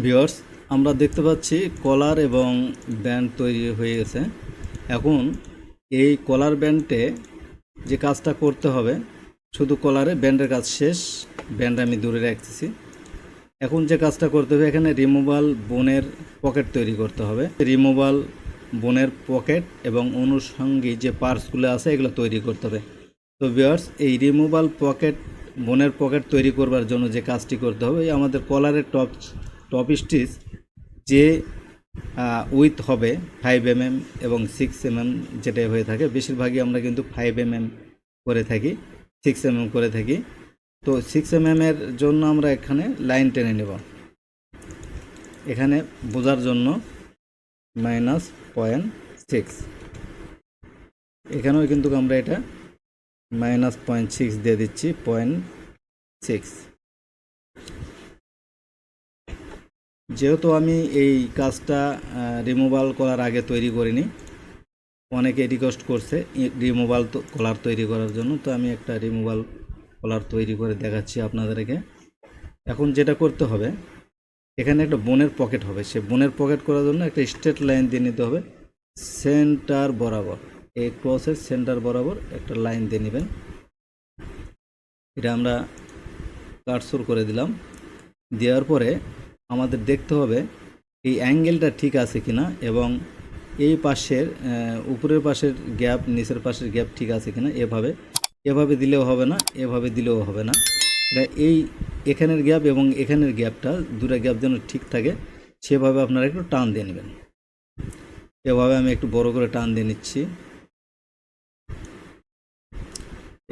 ভিউয়ার্স, আমরা দেখতে পাচ্ছি কলার এবং ব্যান্ড তৈরি হয়ে গেছে। এখন এই কলার ব্যান্ডে যে কাজটা করতে হবে, শুধু কলারে ব্যান্ডের কাজ শেষ, ব্যান্ড আমি দূরে রাখতেছি। এখন যে কাজটা করতে হবে, এখানে রিমুভাল বোনের পকেট তৈরি করতে হবে। রিমুভাল বোনের পকেট এবং অনুষঙ্গী যে পার্টসগুলো আছে এগুলো তৈরি করতে হবে। তো ভিউয়ার্স, এই রিমুভাল পকেট বোনের পকেট তৈরি করবার জন্য যে কাজটি করতে হবে, আমাদের কলারের টপ স্টিচ যে উইথ হবে 5 mm এবং 6 mm যেটা হয়ে থাকে, বেশিরভাগই আমরা কিন্তু 5 mm করে থাকি, 6 mm করে থাকি। তো 6 mm এর জন্য আমরা এখানে লাইন টেনে নেব। এখানে বোঝার জন্য -0.6, এখানেও কিন্তু আমরা এটা -0.6 দিয়ে দিচ্ছি, 0.6। যেহেতু আমি এই কাজটা রিমুভাল করার আগে তৈরি করিনি, অনেকে রিকোয়েস্ট করছে রিমুভাল কলার তৈরি করার জন্য, তো আমি একটা রিমুভাল কলার তৈরি করে দেখাচ্ছি আপনাদেরকে। এখন যেটা করতে হবে, এখানে একটা বোনের পকেট হবে, সে বোনের পকেট করার জন্য একটা স্ট্রেট লাইন দিয়ে নিতে হবে সেন্টার বরাবর। এই ক্রসের সেন্টার বরাবর একটা লাইন দিয়ে নেবেন। এটা আমরা কাটছুর করে দিলাম। দেওয়ার পরে আমাদের দেখতে হবে এই অ্যাঙ্গেলটা ঠিক আছে কিনা, এবং এই পাশের উপরের পাশের গ্যাপ, নিচের পাশের গ্যাপ ঠিক আছে কিনা। এভাবে দিলেও হবে না, এভাবে দিলেও হবে না। এটা এখানের গ্যাপ এবং এখানের গ্যাপটা, দুটো গ্যাপ যেন ঠিক থাকে, সেভাবে আপনারা একটু টান দিয়ে নেবেন। এভাবে আমি একটু বড় করে টান দিয়ে নিচ্ছি।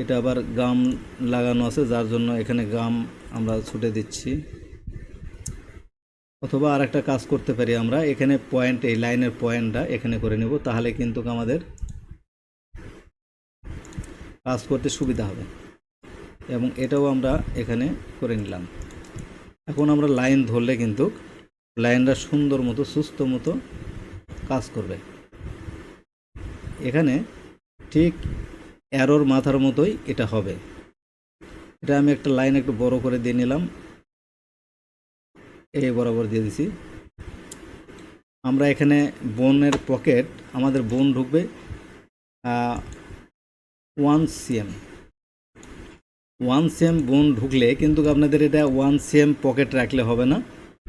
এটা আবার গাম লাগানো আছে, যার জন্য এখানে গাম আমরা ছুটে দিচ্ছি। অথবা আর একটা কাজ করতে পারি, আমরা এখানে পয়েন্ট, এই লাইনের পয়েন্টটা এখানে করে নেব, তাহলে কিন্তু আমাদের কাজ করতে সুবিধা হবে। এবং এটাও আমরা এখানে করে নিলাম। এখন আমরা লাইন ধরলে কিন্তু লাইনটা সুন্দর মতো, সুস্থ মতো কাজ করবে। এখানে ঠিক অ্যারোর মাথার মতোই এটা হবে। এটা আমি একটা লাইন একটু বড় করে দিয়ে নিলাম, এই বরাবর দিয়ে দিছি। আমরা এখানে বোনের পকেট, আমাদের বোন ঢুকবে 1 cm। 1 cm বোন ঢুকলে কিন্তু আপনাদের এটা 1 cm পকেট রাখলে হবে না,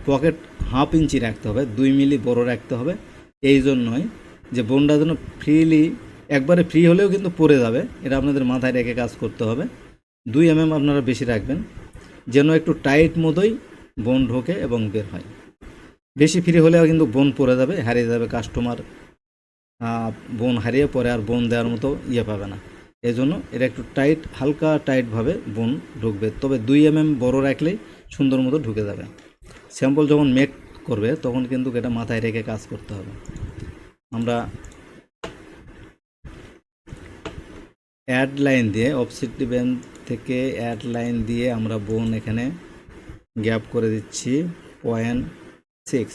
পকেট 1/2 ইঞ্চি রাখতে হবে, 2 মিলি বড় রাখতে হবে। এই জন্যই যে বোনটা যেন একবারে ফ্রি হলেও কিন্তু পড়ে যাবে, এটা আপনাদের মাথায় রেখে কাজ করতে হবে। 2 mm আপনারা বেশি রাখবেন, যেন একটু টাইট মতোই বোন ঢোকে এবং বের হয়। বেশি ফ্রি হলেও কিন্তু বোন পড়ে যাবে, হারিয়ে যাবে, কাস্টমার বোন হারিয়ে পরে আর বোন দেওয়ার মতো পাবে না। এই জন্য এটা একটু টাইট, হালকা টাইটভাবে বোন ঢুকবে। তবে 2 mm বড় রাখলেই সুন্দর মতো ঢুকে যাবে। স্যাম্পল যখন মেক করবে তখন কিন্তু এটা মাথায় রেখে কাজ করতে হবে। আমরা অ্যাড লাইন দিয়ে, অফসেট ব্যান্ড থেকে অ্যাড লাইন দিয়ে আমরা বোন এখানে গ্যাপ করে দিচ্ছি 0.6।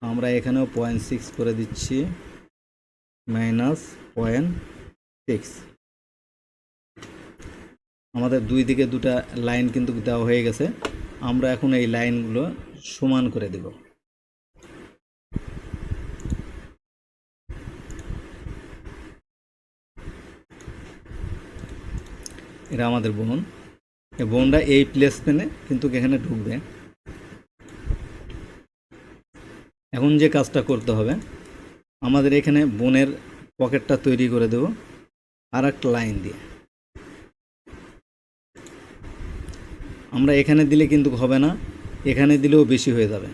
আমরা এখানেও 0.6 করে দিচ্ছি, -0.6। আমাদের দুই দিকে দুটা লাইন কিন্তু দেওয়া হয়ে গেছে। আমরা এখন এই লাইনগুলো সমান করে দেব। এটা আমাদের বোন, এই বোনটা এই প্লেসমেন্টে কিন্তু এখানে ঢুকবে। এখন যে কাজটা করতে হবে, আমাদের এখানে বোনের পকেটটা তৈরি করে দেব আর একটা লাইন দিয়ে। আমরা এখানে দিলে কিন্তু হবে না, এখানে দিলেও বেশি হয়ে যাবে।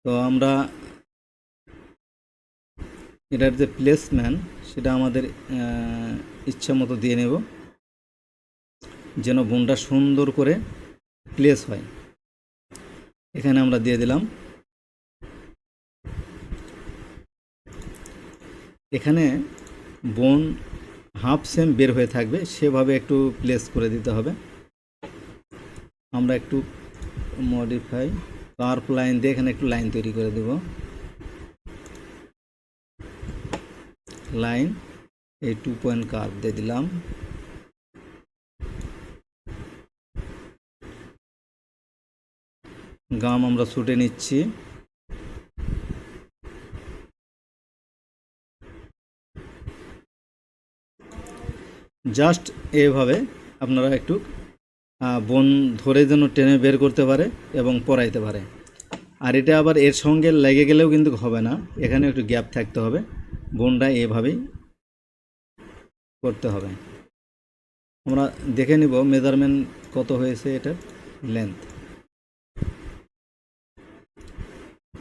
তো আমরা এটার যে প্লেসমেন্ট সেটা আমাদের ইচ্ছা মতো দিয়ে নেব, যেন বোনটা সুন্দর করে প্লেস হয়। এখানে আমরা দিয়ে দিলাম। এখানে বোন 1/2 সেম বের হয়ে থাকবে, সেভাবে একটু প্লেস করে দিতে হবে। আমরা একটু মডিফাই কার্ভ লাইন দিয়ে এখানে একটু লাইন তৈরি করে দেব। লাইন এই 2 পয়েন্ট কার্ভ দিয়ে দিলাম। গাম আমরা ছুটে নিচ্ছি। জাস্ট এভাবে আপনারা একটু বোন ধরে যেন টেনে বের করতে পারে এবং পরাইতে পারে। আর এটা আবার এর সঙ্গে লেগে গেলেও কিন্তু হবে না, এখানে একটু গ্যাপ থাকতে হবে। বোনটা এভাবেই করতে হবে। আমরা দেখে নিব মেজারমেন্ট কত হয়েছে এটার লেন্থ।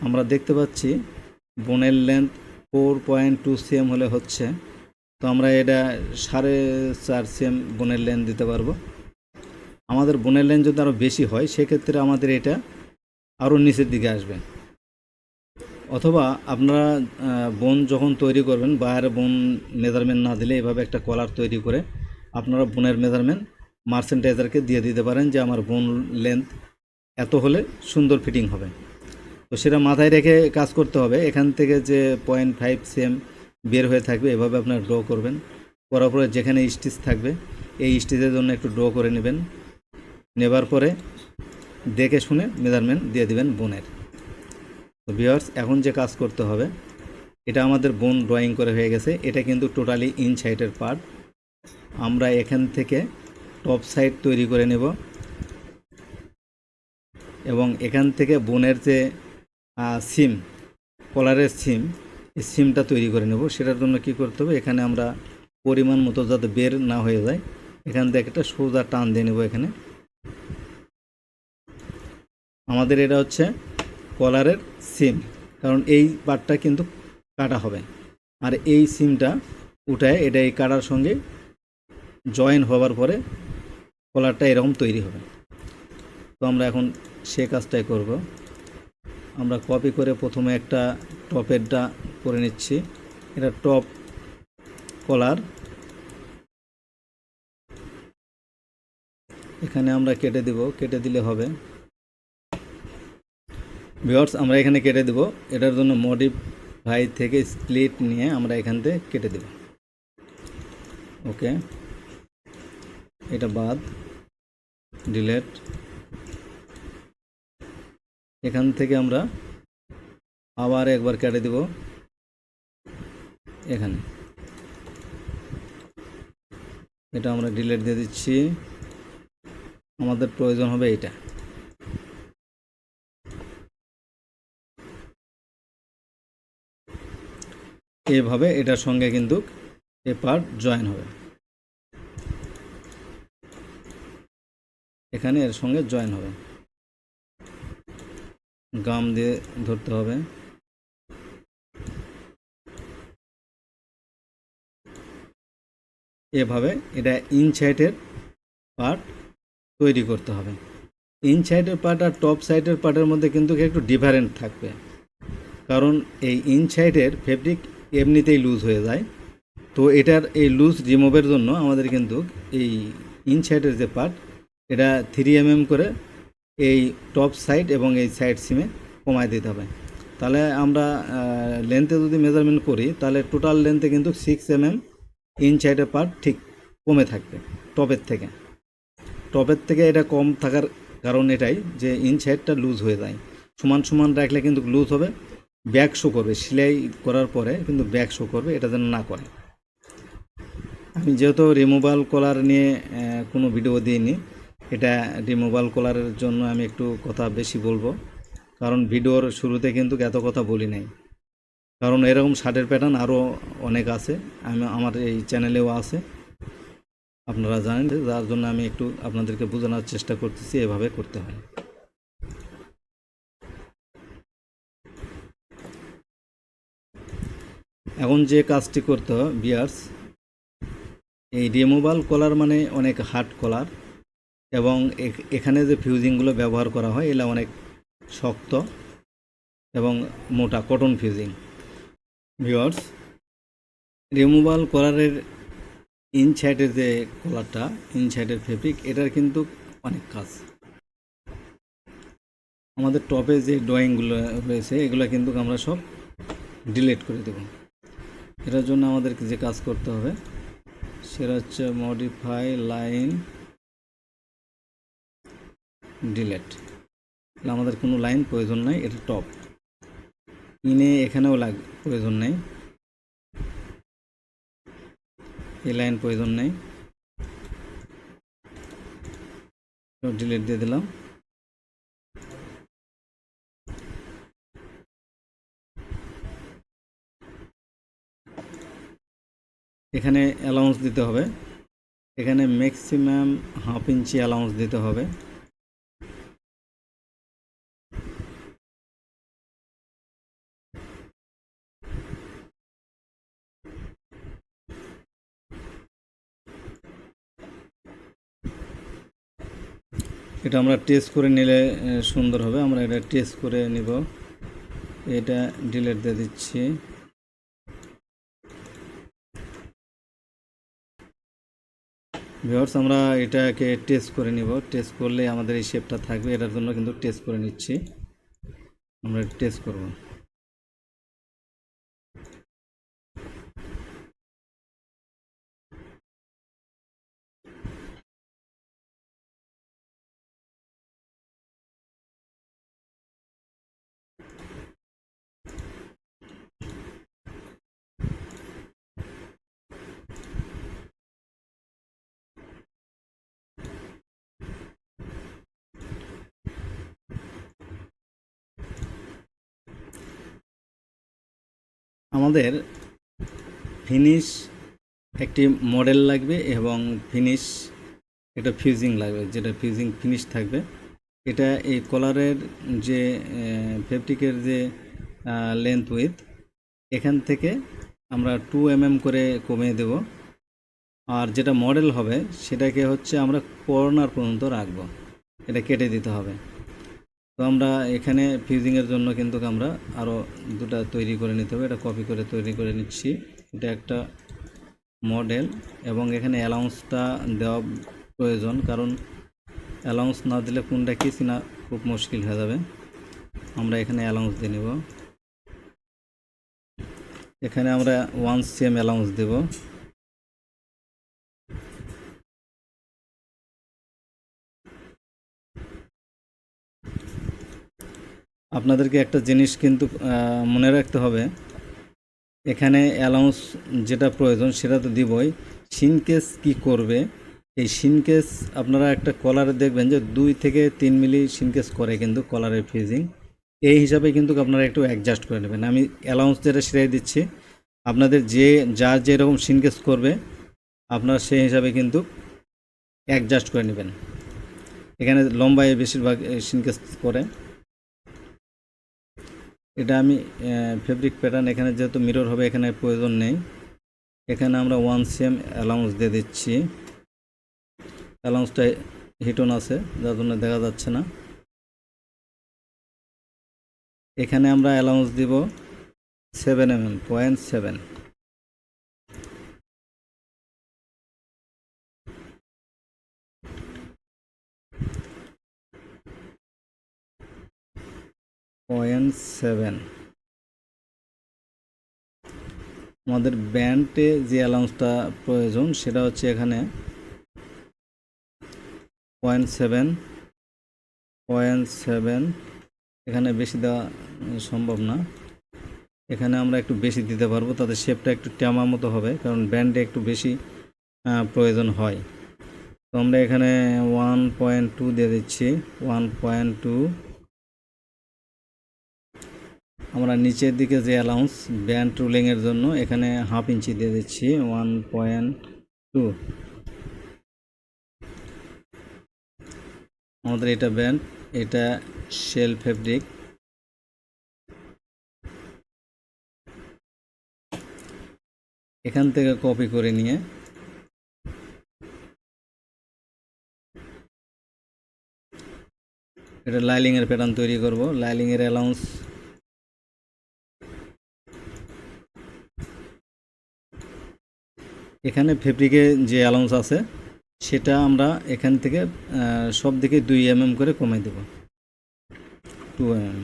আমরা দেখতে পাচ্ছি বোনের লেন্থ 4.2 cm হলে হচ্ছে। তো আমরা এটা 4.5 cm বোনের লেন্থ দিতে পারবো। আমাদের বোনের লেন্থ যদি আরও বেশি হয় সেক্ষেত্রে আমাদের এটা আরও নিচের দিকে আসবে। অথবা আপনারা বোন যখন তৈরি করবেন, বাইরে বোন মেজারমেন্ট না দিলে এভাবে একটা কলার তৈরি করে আপনারা বোনের মেজারমেন্ট মার্চেন্টাইজারকে দিয়ে দিতে পারেন যে আমার বোন লেন্থ এত হলে সুন্দর ফিটিং হবে। তো সেটা মাথায় রেখে কাজ করতে হবে। এখান থেকে যে 0.5 cm বের হয়ে থাকবে এভাবে আপনারা ড্র করবেন। করার পরে যেখানে স্টিচ থাকবে এই স্টিচের জন্য একটু ড্র করে নেবেন। নেবার পরে দেখে শুনে মেজারমেন্ট দিয়ে দিবেন বোনের। তো ভিউয়ার্স, এখন যে কাজ করতে হবে, এটা আমাদের বোন ড্রয়িং করে হয়ে গেছে। এটা কিন্তু টোটালি ইনসাইডের পার্ট। আমরা এখান থেকে টপ সাইড তৈরি করে নেব এবং এখান থেকে বোনের যে সিম, কলারের সিম, এই সিমটা তৈরি করে নেব। সেটার জন্য কি করতে হবে, এখানে আমরা পরিমাণ মতো যাতে বের না হয়ে যায় এখান থেকে একটা সোজা টান দিয়ে নেব। এখানে আমাদের এটা হচ্ছে কলারের সিম, কারণ এই পার্টটা কিন্তু কাটা হবে। আর এই সিমটা উঠায় এটা এই কাটার সঙ্গে জয়েন হওয়ার পরে কলারটা এরকম তৈরি হবে। তো আমরা এখন সে কাজটাই করব। আমরা কপি করে প্রথমে একটা টপেরটা করে নিচ্ছি। এটা টপ কলার, এখানে আমরা কেটে দিব, কেটে দিলে হবে। ভিউয়ার্স, আমরা এখানে কেটে দেব। এটার জন্য মডিফাই থেকে স্প্লিট নিয়ে আমরা এখান থেকে কেটে দেব। ওকে, এটা বাদ, ডিলেট। এখান থেকে আমরা আবার একবার কেটে দেব এখানে। এটা আমরা ডিলেট দিয়ে দিচ্ছি। আমাদের প্রয়োজন হবে এটা। এভাবে এটার সঙ্গে কিন্তু এ পার্ট জয়েন হবে, এখানে এর সঙ্গে জয়েন হবে। গাম দিয়ে ধরতে হবে। এভাবে এটা ইনসাইডের পার্ট তৈরি করতে হবে। ইনসাইডের পার্ট আর টপ সাইডের পার্টের মধ্যে কিন্তু একটু ডিফারেন্ট থাকবে, কারণ এই ইনসাইডের ফেব্রিক এমনিতেই লুজ হয়ে যায়। তো এটার এই লুজ রিমুভের জন্য আমাদের কিন্তু এই ইনসাইডের যে পার্ট এটা 3 mm করে এই টপ সাইড এবং এই সাইড সিমে কমায় দিতে হবে। তাহলে আমরা লেন্থে যদি মেজারমেন্ট করি তাহলে টোটাল লেন্থে কিন্তু 6 mm ইনসাইডের পার্ট ঠিক কমে থাকবে টপের থেকে এটা কম থাকার কারণ এটাই যে ইনসাইডটা লুজ হয়ে যায়। সমান সমান রাখলে কিন্তু লুজ হবে, ব্যাক শো করবে। সেলাই করার পরে কিন্তু ব্যাক শো করবে, এটা যেন না করে। আমি যেহেতু রিমুভাল কলার নিয়ে কোনো ভিডিও দিইনি, এটা রিমুভাল কলারের জন্য আমি একটু কথা বেশি বলবো, কারণ ভিডিওর শুরুতে কিন্তু এত কথা বলি নাই। কারণ এরকম শার্টের প্যাটার্ন আরও অনেক আছে, আমার এই চ্যানেলেও আছে, আপনারা জানেন। যার জন্য আমি একটু আপনাদেরকে বোঝানোর চেষ্টা করতেছি এভাবে করতে হয়। এখন যে কাজটি করতে হবে ভিউয়ার্স, এই রিমুভাল কলার মানে অনেক হার্ড কলার, এবং এখানে যে ফিউজিংগুলো ব্যবহার করা হয় এগুলো অনেক শক্ত এবং মোটা কটন ফিউজিং। ভিউয়ার্স, রিমুভাল কলারের ইনসাইডের যে কলারটা, ইনসাইডের ফেব্রিক, এটার কিন্তু অনেক কাজ। আমাদের টপে যে ড্রয়িংগুলো রয়েছে এগুলো কিন্তু আমরা সব ডিলিট করে দেব। এটার জন্য আমাদেরকে যে কাজ করতে হবে সেটা হচ্ছে মডিফাই লাইন ডিলেট। আমাদের কোনো লাইন প্রয়োজন নাই, এটা টপ। ইনে এখানেও প্রয়োজন নেই, এই লাইন প্রয়োজন নেই, ডিলিট দিয়ে দিলাম। এখানে অ্যালাউন্স দিতে হবে, এখানে ম্যাক্সিমাম 1/2 ইঞ্চি অ্যালাউন্স দিতে হবে। এটা আমরা টেস্ট করে নিলে সুন্দর হবে। আমরা এটা টেস্ট করে নিব। এটা ডিলিট দিয়ে দিচ্ছি। ভিউয়ার্স, আমরা এটাকে টেস্ট করে নিব। টেস্ট করলে আমাদের এই শেপটা থাকবে, এটার জন্য কিন্তু টেস্ট করে নিচ্ছি। আমরা টেস্ট করব। আমাদের ফিনিশ একটি মডেল লাগবে এবং ফিনিশ একটা ফিউজিং লাগবে, যেটা ফিউজিং ফিনিশ থাকবে। এটা এই কলারের যে ফেব্রিকের যে লেন্থ উইথ, এখান থেকে আমরা 2 mm করে কমিয়ে দেব। আর যেটা মডেল হবে সেটাকে হচ্ছে আমরা কর্নার পর্যন্ত রাখবো, এটা কেটে দিতে হবে। তো আমরা এখানে ফিউজিংয়ের জন্য কিন্তু আমরা আরও দুটা তৈরি করে নিতে হবে। এটা কপি করে তৈরি করে নিচ্ছি। এটা একটা মডেল এবং এখানে অ্যালাউন্সটা দেওয়া প্রয়োজন, কারণ অ্যালাউন্স না দিলে কোনটা কি চিনা খুব মুশকিল হয়ে যাবে। আমরা এখানে অ্যালাউন্স দিয়ে নেব। এখানে আমরা 1 cm অ্যালাউন্স দেব। আপনাদেরকে একটা জিনিস কিন্তু মনে রাখতে হবে, এখানে অ্যালাউন্স যেটা প্রয়োজন সেটা তো দিবই। সিনকেস কি করবে, এই সিনকেস আপনারা একটা কলারে দেখবেন যে 2 থেকে 3 মিলি সিনকেস করে কিন্তু কলারের ফিউজিং। এই হিসাবে কিন্তু আপনারা একটু অ্যাডজাস্ট করে নেবেন। আমি অ্যালাউন্স যেটা সেটাই দিচ্ছি, আপনাদের যার যেরকম সিনকেস করবে আপনারা সেই হিসাবে কিন্তু অ্যাডজাস্ট করে নেবেন। এখানে লম্বায় বেশিরভাগ সিনকেস করে। এটা আমি ফেব্রিক প্যাটার্ন, এখানে যেহেতু মিরর হবে এখানে প্রয়োজন নেই। এখানে আমরা 1 cm অ্যালাউন্স দিয়ে দিচ্ছি। অ্যালাউন্সটা হিটন আছে যার জন্য দেখা যাচ্ছে না। এখানে আমরা অ্যালাউন্স দিব 7 mm, 0.7। আমাদের ব্যান্ডে যে অ্যালাউন্সটা প্রয়োজন সেটা হচ্ছে এখানে 0.7। এখানে বেশি দেওয়া সম্ভব না। এখানে আমরা একটু বেশি দিতে পারবো, তাদের শেপটা একটু টেমা মতো হবে, কারণ ব্যান্ডে একটু বেশি প্রয়োজন হয়। তো আমরা এখানে 1.2 দিয়ে দিচ্ছি। 1.2। আমরা নিচের দিকে যে অ্যালাউন্স ব্যান্ড রুলিংয়ের জন্য এখানে 1/2 ইঞ্চি দিয়ে দিচ্ছি। 1.2। আমাদের এটা ব্যান্ড, এটা শেল ফেব্রিক। এখান থেকে কপি করে নিয়ে এটা লাইলিংয়ের প্যাটার্ন তৈরি করব। লাইলিংয়ের অ্যালাউন্স এখানে ফেব্রিকে যে অ্যালাউন্স আছে সেটা আমরা এখান থেকে সব দিকে 2 mm করে কমিয়ে দেব। 2 mm।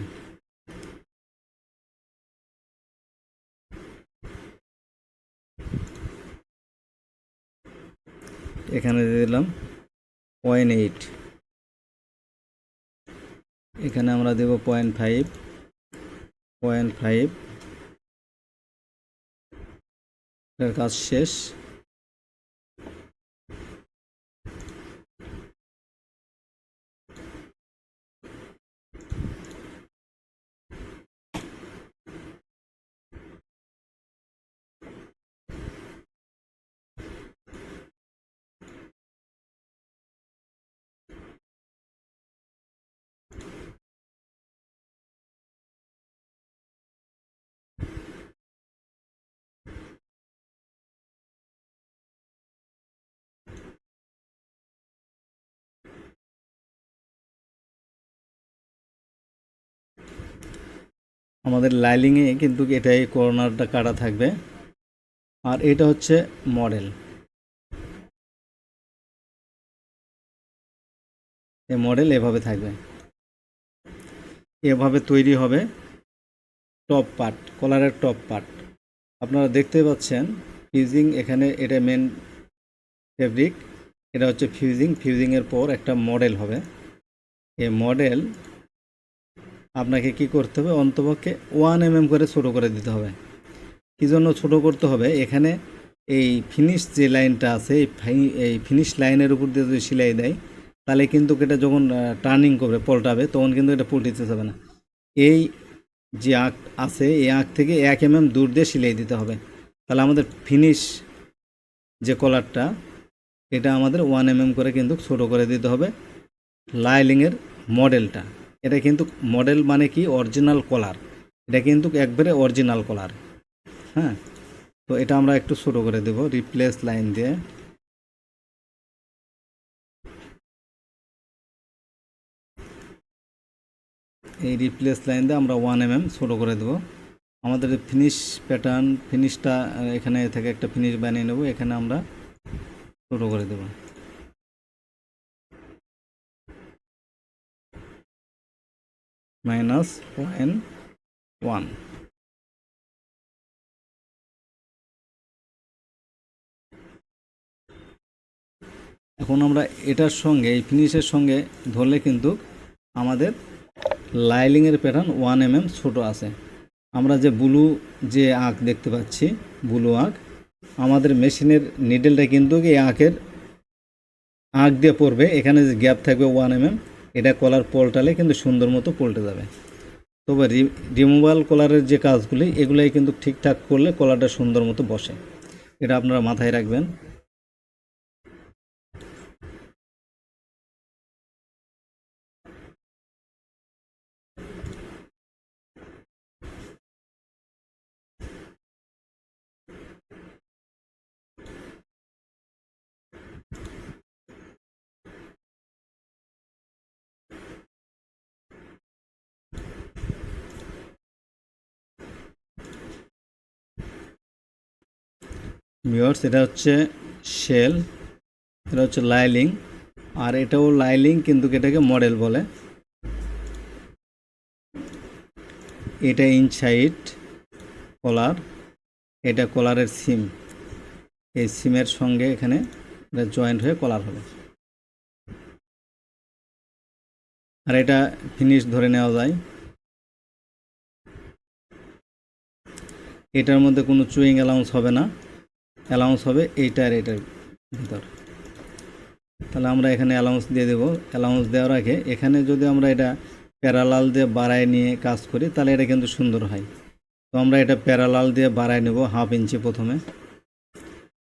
এখানে দিয়ে দিলাম 0.8। এখানে আমরা দেব 0.5 0.5 এর কাজ শেষ। আমাদের লাইলিংয়ে কিন্তু এটাই কর্নারটা কাটা থাকবে। আর এটা হচ্ছে মডেল। এই মডেল এভাবে থাকবে, এভাবে তৈরি হবে টপ পার্ট, কলারের টপ পার্ট। আপনারা দেখতে পাচ্ছেন ফিউজিং, এখানে এটা মেন ফেব্রিক, এটা হচ্ছে ফিউজিংয়ের পর একটা মডেল হবে। এই মডেল আপনাকে কি করতে হবে, অন্তপক্ষে 1 mm করে ছোটো করে দিতে হবে। কী জন্য ছোটো করতে হবে, এখানে এই ফিনিশ যে লাইনটা আছে, এই ফিনিশ লাইনের উপর দিয়ে যদি সেলাই দেয় তাহলে কিন্তু এটা যখন টার্নিং করবে, পল্টাবে, তখন কিন্তু এটা পল্টিতে যাবে না। এই যে আঁক আছে, এই আঁক থেকে 1 mm দূর দিয়ে সেলাই দিতে হবে। তাহলে আমাদের ফিনিশ যে কলারটা, এটা আমাদের 1 mm করে কিন্তু ছোটো করে দিতে হবে। লাইলিংয়ের মডেলটা, এটা কিন্তু মডেল মানে কি, অরিজিনাল কলার, এটা কিন্তু একবারে অরিজিনাল কলার। হ্যাঁ, তো এটা আমরা একটু ছোটো করে দেব রিপ্লেস লাইন দিয়ে। এই রিপ্লেস লাইন দিয়ে আমরা 1 mm ছোটো করে দেব। আমাদের ফিনিশ প্যাটার্ন, ফিনিশটা এখানে থেকে একটা ফিনিশ বানিয়ে নেব, এখানে আমরা ছোটো করে দেব। -0.1। এখন আমরা এটার সঙ্গে, এই ফিনিশের সঙ্গে ধরলে কিন্তু আমাদের লাইলিংয়ের প্যাটার্ন 1 mm ছোটো আছে। আমরা যে ব্লু যে আঁক দেখতে পাচ্ছি, ব্লু আঁক, আমাদের মেশিনের নিডেলটা কিন্তু এই আঁক দিয়ে পড়বে, এখানে যে গ্যাপ থাকবে 1 mm, এটা কলার পল্টালে কিন্তু সুন্দর মতো পল্টে যাবে। তবে রিমুভাল কলারের যে কাজগুলি, এগুলাই কিন্তু ঠিকঠাক করলে কলারটা সুন্দর মতো বসে, এটা আপনারা মাথায় রাখবেন। ভিউয়ার্স, এটা হচ্ছে শেল, এটা হচ্ছে লাইলিং, আর এটাও লাইলিং কিন্তু এটাকে মডেল বলে। এটা ইনসাইড কলার, এটা কলারের সিম, এই সিমের সঙ্গে এখানে এটা জয়েন্ট হয়ে কলার হবে। আর এটা ফিনিশ ধরে নেওয়া যায়। এটার মধ্যে কোনো চুইং অ্যালাউন্স হবে না, অ্যালাউন্স হবে এইটার এটার ভিতর। তাহলে আমরা এখানে অ্যালাউন্স দিয়ে দেব। অ্যালাউন্স দেওয়ার আগে এখানে যদি আমরা এটা প্যারালাল দিয়ে বাড়ায় নিয়ে কাজ করি তাহলে এটা কিন্তু সুন্দর হয়। তো আমরা এটা প্যারালাল দিয়ে বাড়ায় নেব 1/2 ইঞ্চি প্রথমে।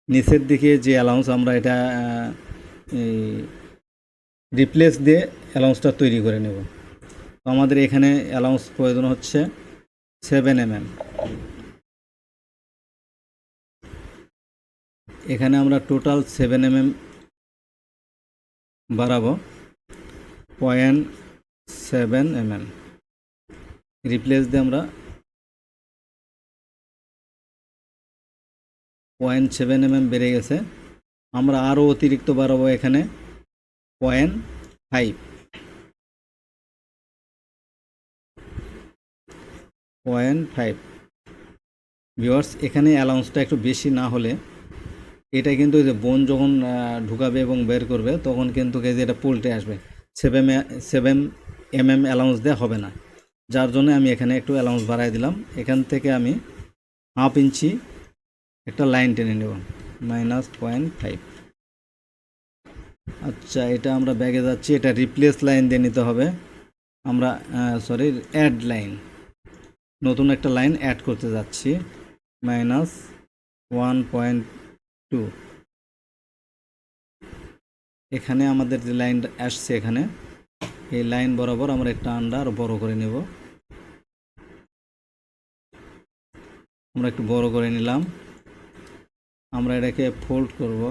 নিচের দিকে যে অ্যালাউন্স, আমরা এটা রিপ্লেস দিয়ে অ্যালাউন্সটা তৈরি করে নেব। তো আমাদের এখানে অ্যালাউন্স প্রয়োজন হচ্ছে 7 mm। এখানে আমরা টোটাল 7 mm বাড়াবো, 0.7 mm। রিপ্লেস দিয়ে আমরা 0.7 mm বেড়ে গেছে। আমরা আরও অতিরিক্ত বাড়াবো এখানে 0.5। ভিউয়ার্স, এখানে অ্যালাউন্সটা একটু বেশি না হলে এটা কিন্তু যে বোন যখন ঢুকাবে এবং বের করবে তখন কিন্তু এটা পল্টে আসবে। 7 অ্যালাউন্স দেওয়া হবে না, যার জন্য আমি এখানে একটু অ্যালাউন্স বাড়াই দিলাম। এখান থেকে আমি 1/2 ইঞ্চি একটা লাইন টেনে নেব, -0.5। আচ্ছা, এটা আমরা ব্যাগে যাচ্ছি, এটা রিপ্লেস লাইন দিয়ে নিতে হবে। আমরা অ্যাড লাইন, নতুন একটা লাইন অ্যাড করতে যাচ্ছি, -1.2। এখানে আমাদের যে লাইনটা আসছে, এখানে এই লাইন বরাবর আমরা একটা আন্ডা আরও বড় করে নেব। আমরা একটু বড় করে নিলাম। আমরা এটাকে ফোল্ড করব।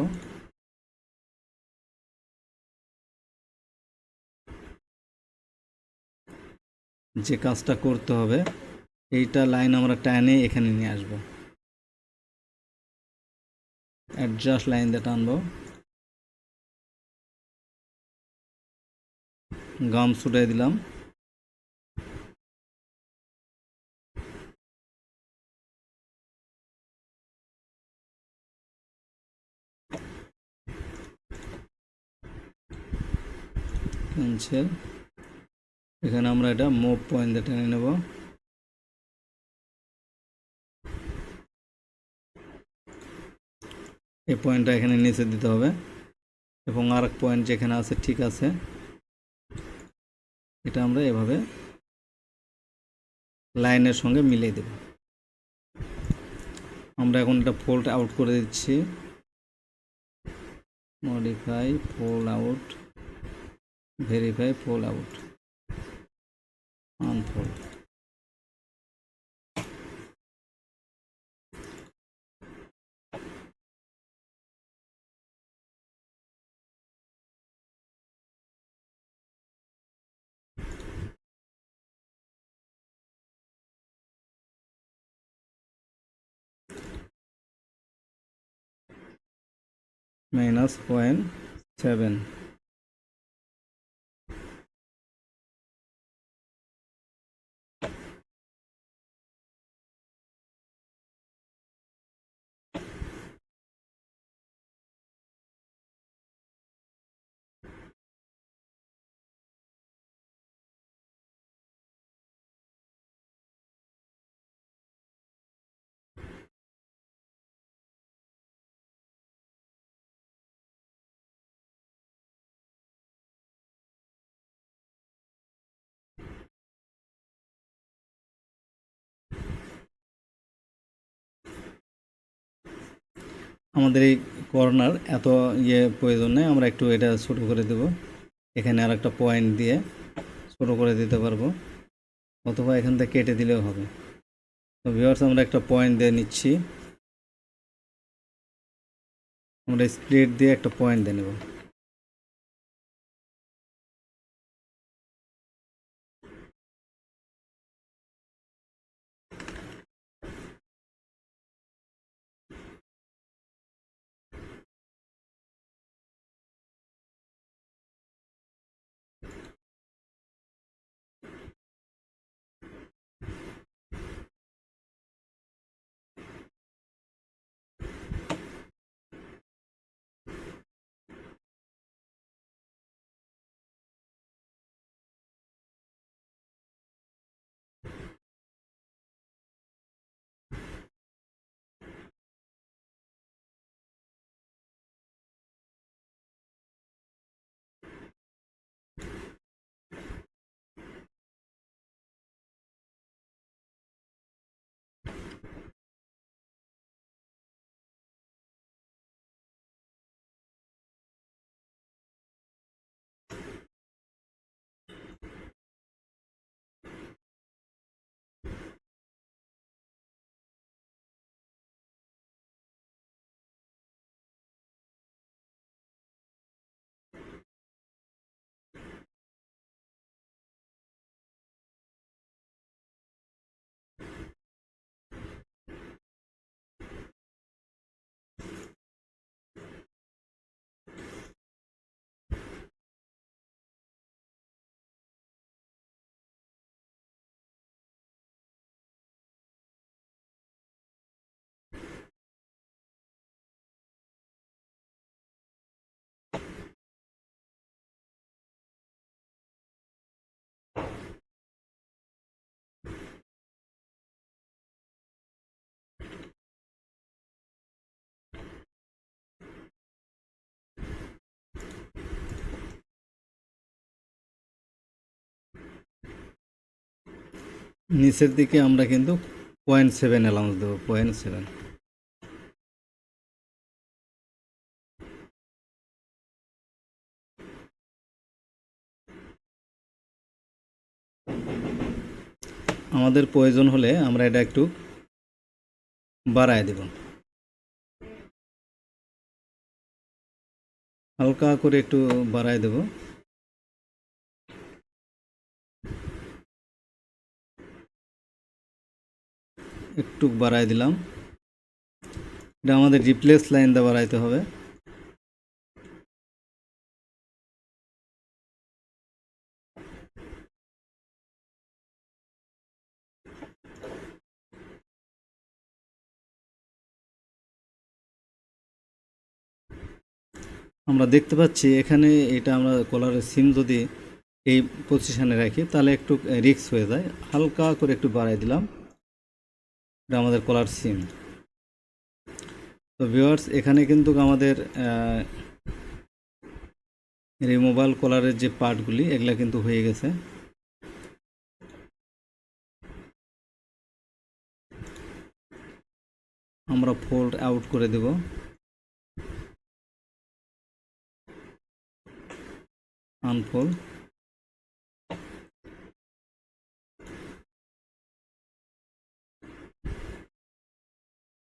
যে কাজটা করতে হবে, এইটা লাইন আমরা টানে এখানে নিয়ে আসব, অ্যাডজাস্ট লাইন দিয়ে টানবো, গাম ছুটাই দিলাম। ক্যান্সেল। এখানে আমরা এটা মুভ পয়েন্ট দিয়ে টেনে নেব। এই পয়েন্টটা এখানে নিচে দিতে হবে, এবং আর এক পয়েন্ট যেখানে আছে, ঠিক আছে, এটা আমরা এভাবে লাইনের সঙ্গে মিলিয়ে দেব। আমরা এখন এটা ফোল্ড আউট করে দিচ্ছি, modify fold out, verify fold out, unfold. -0.7। আমাদের এই কর্নার এত প্রয়োজন নেই, আমরা একটু এটা ছোট করে দেব। এখানে আর একটা পয়েন্ট দিয়ে ছোট করে দিতে পারবো, অথবা এখান থেকে কেটে দিলেও হবে। তো ভিউয়ার্স, আমরা একটা পয়েন্ট দিয়ে নিচ্ছি, আমরা স্প্লিট দিয়ে একটা পয়েন্ট দিয়ে নেব। নিচের দিকে আমরা কিন্তু 0.7 অ্যালাউন্স দেবো, 0.7। আমাদের প্রয়োজন হলে আমরা এটা একটু বাড়ায় দেব, হালকা করে একটু বাড়ায় দেব। একটু বাড়ায় দিলাম। এটা আমাদের রিপ্লেস লাইন দিয়ে বাড়াইতে হবে। আমরা দেখতে পাচ্ছি এখানে এটা আমরা কলারের সিম যদি এই পজিশানে রাখি তাহলে একটু রিস্ক হয়ে যায়। হালকা করে একটু বাড়াই দিলাম। এটা আমাদের কলার সিম। তো ভিউয়ার্স, এখানে কিন্তু আমাদের রিমুভাল কলারের যে পার্টগুলি এগুলা কিন্তু হয়ে গেছে। আমরা ফোল্ড আউট করে দেব। আনফোল্ড।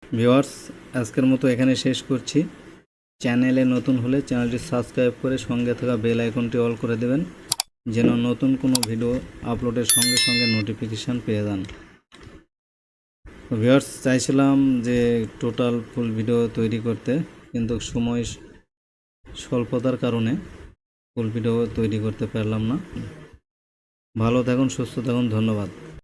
ভিউয়ার্স, আজকের মতো এখানে শেষ করছি। চ্যানেলে নতুন হলে চ্যানেলটি সাবস্ক্রাইব করে সঙ্গে থাকা বেল আইকনটি অল করে দেবেন, যেন নতুন কোনো ভিডিও আপলোডের সঙ্গে সঙ্গে নোটিফিকেশান পেয়ে যান। ভিউয়ার্স, চাইছিলাম যে টোটাল ফুল ভিডিও তৈরি করতে, কিন্তু সময় স্বল্পতার কারণে ফুল ভিডিও তৈরি করতে পারলাম না। ভালো থাকুন, সুস্থ থাকুন, ধন্যবাদ।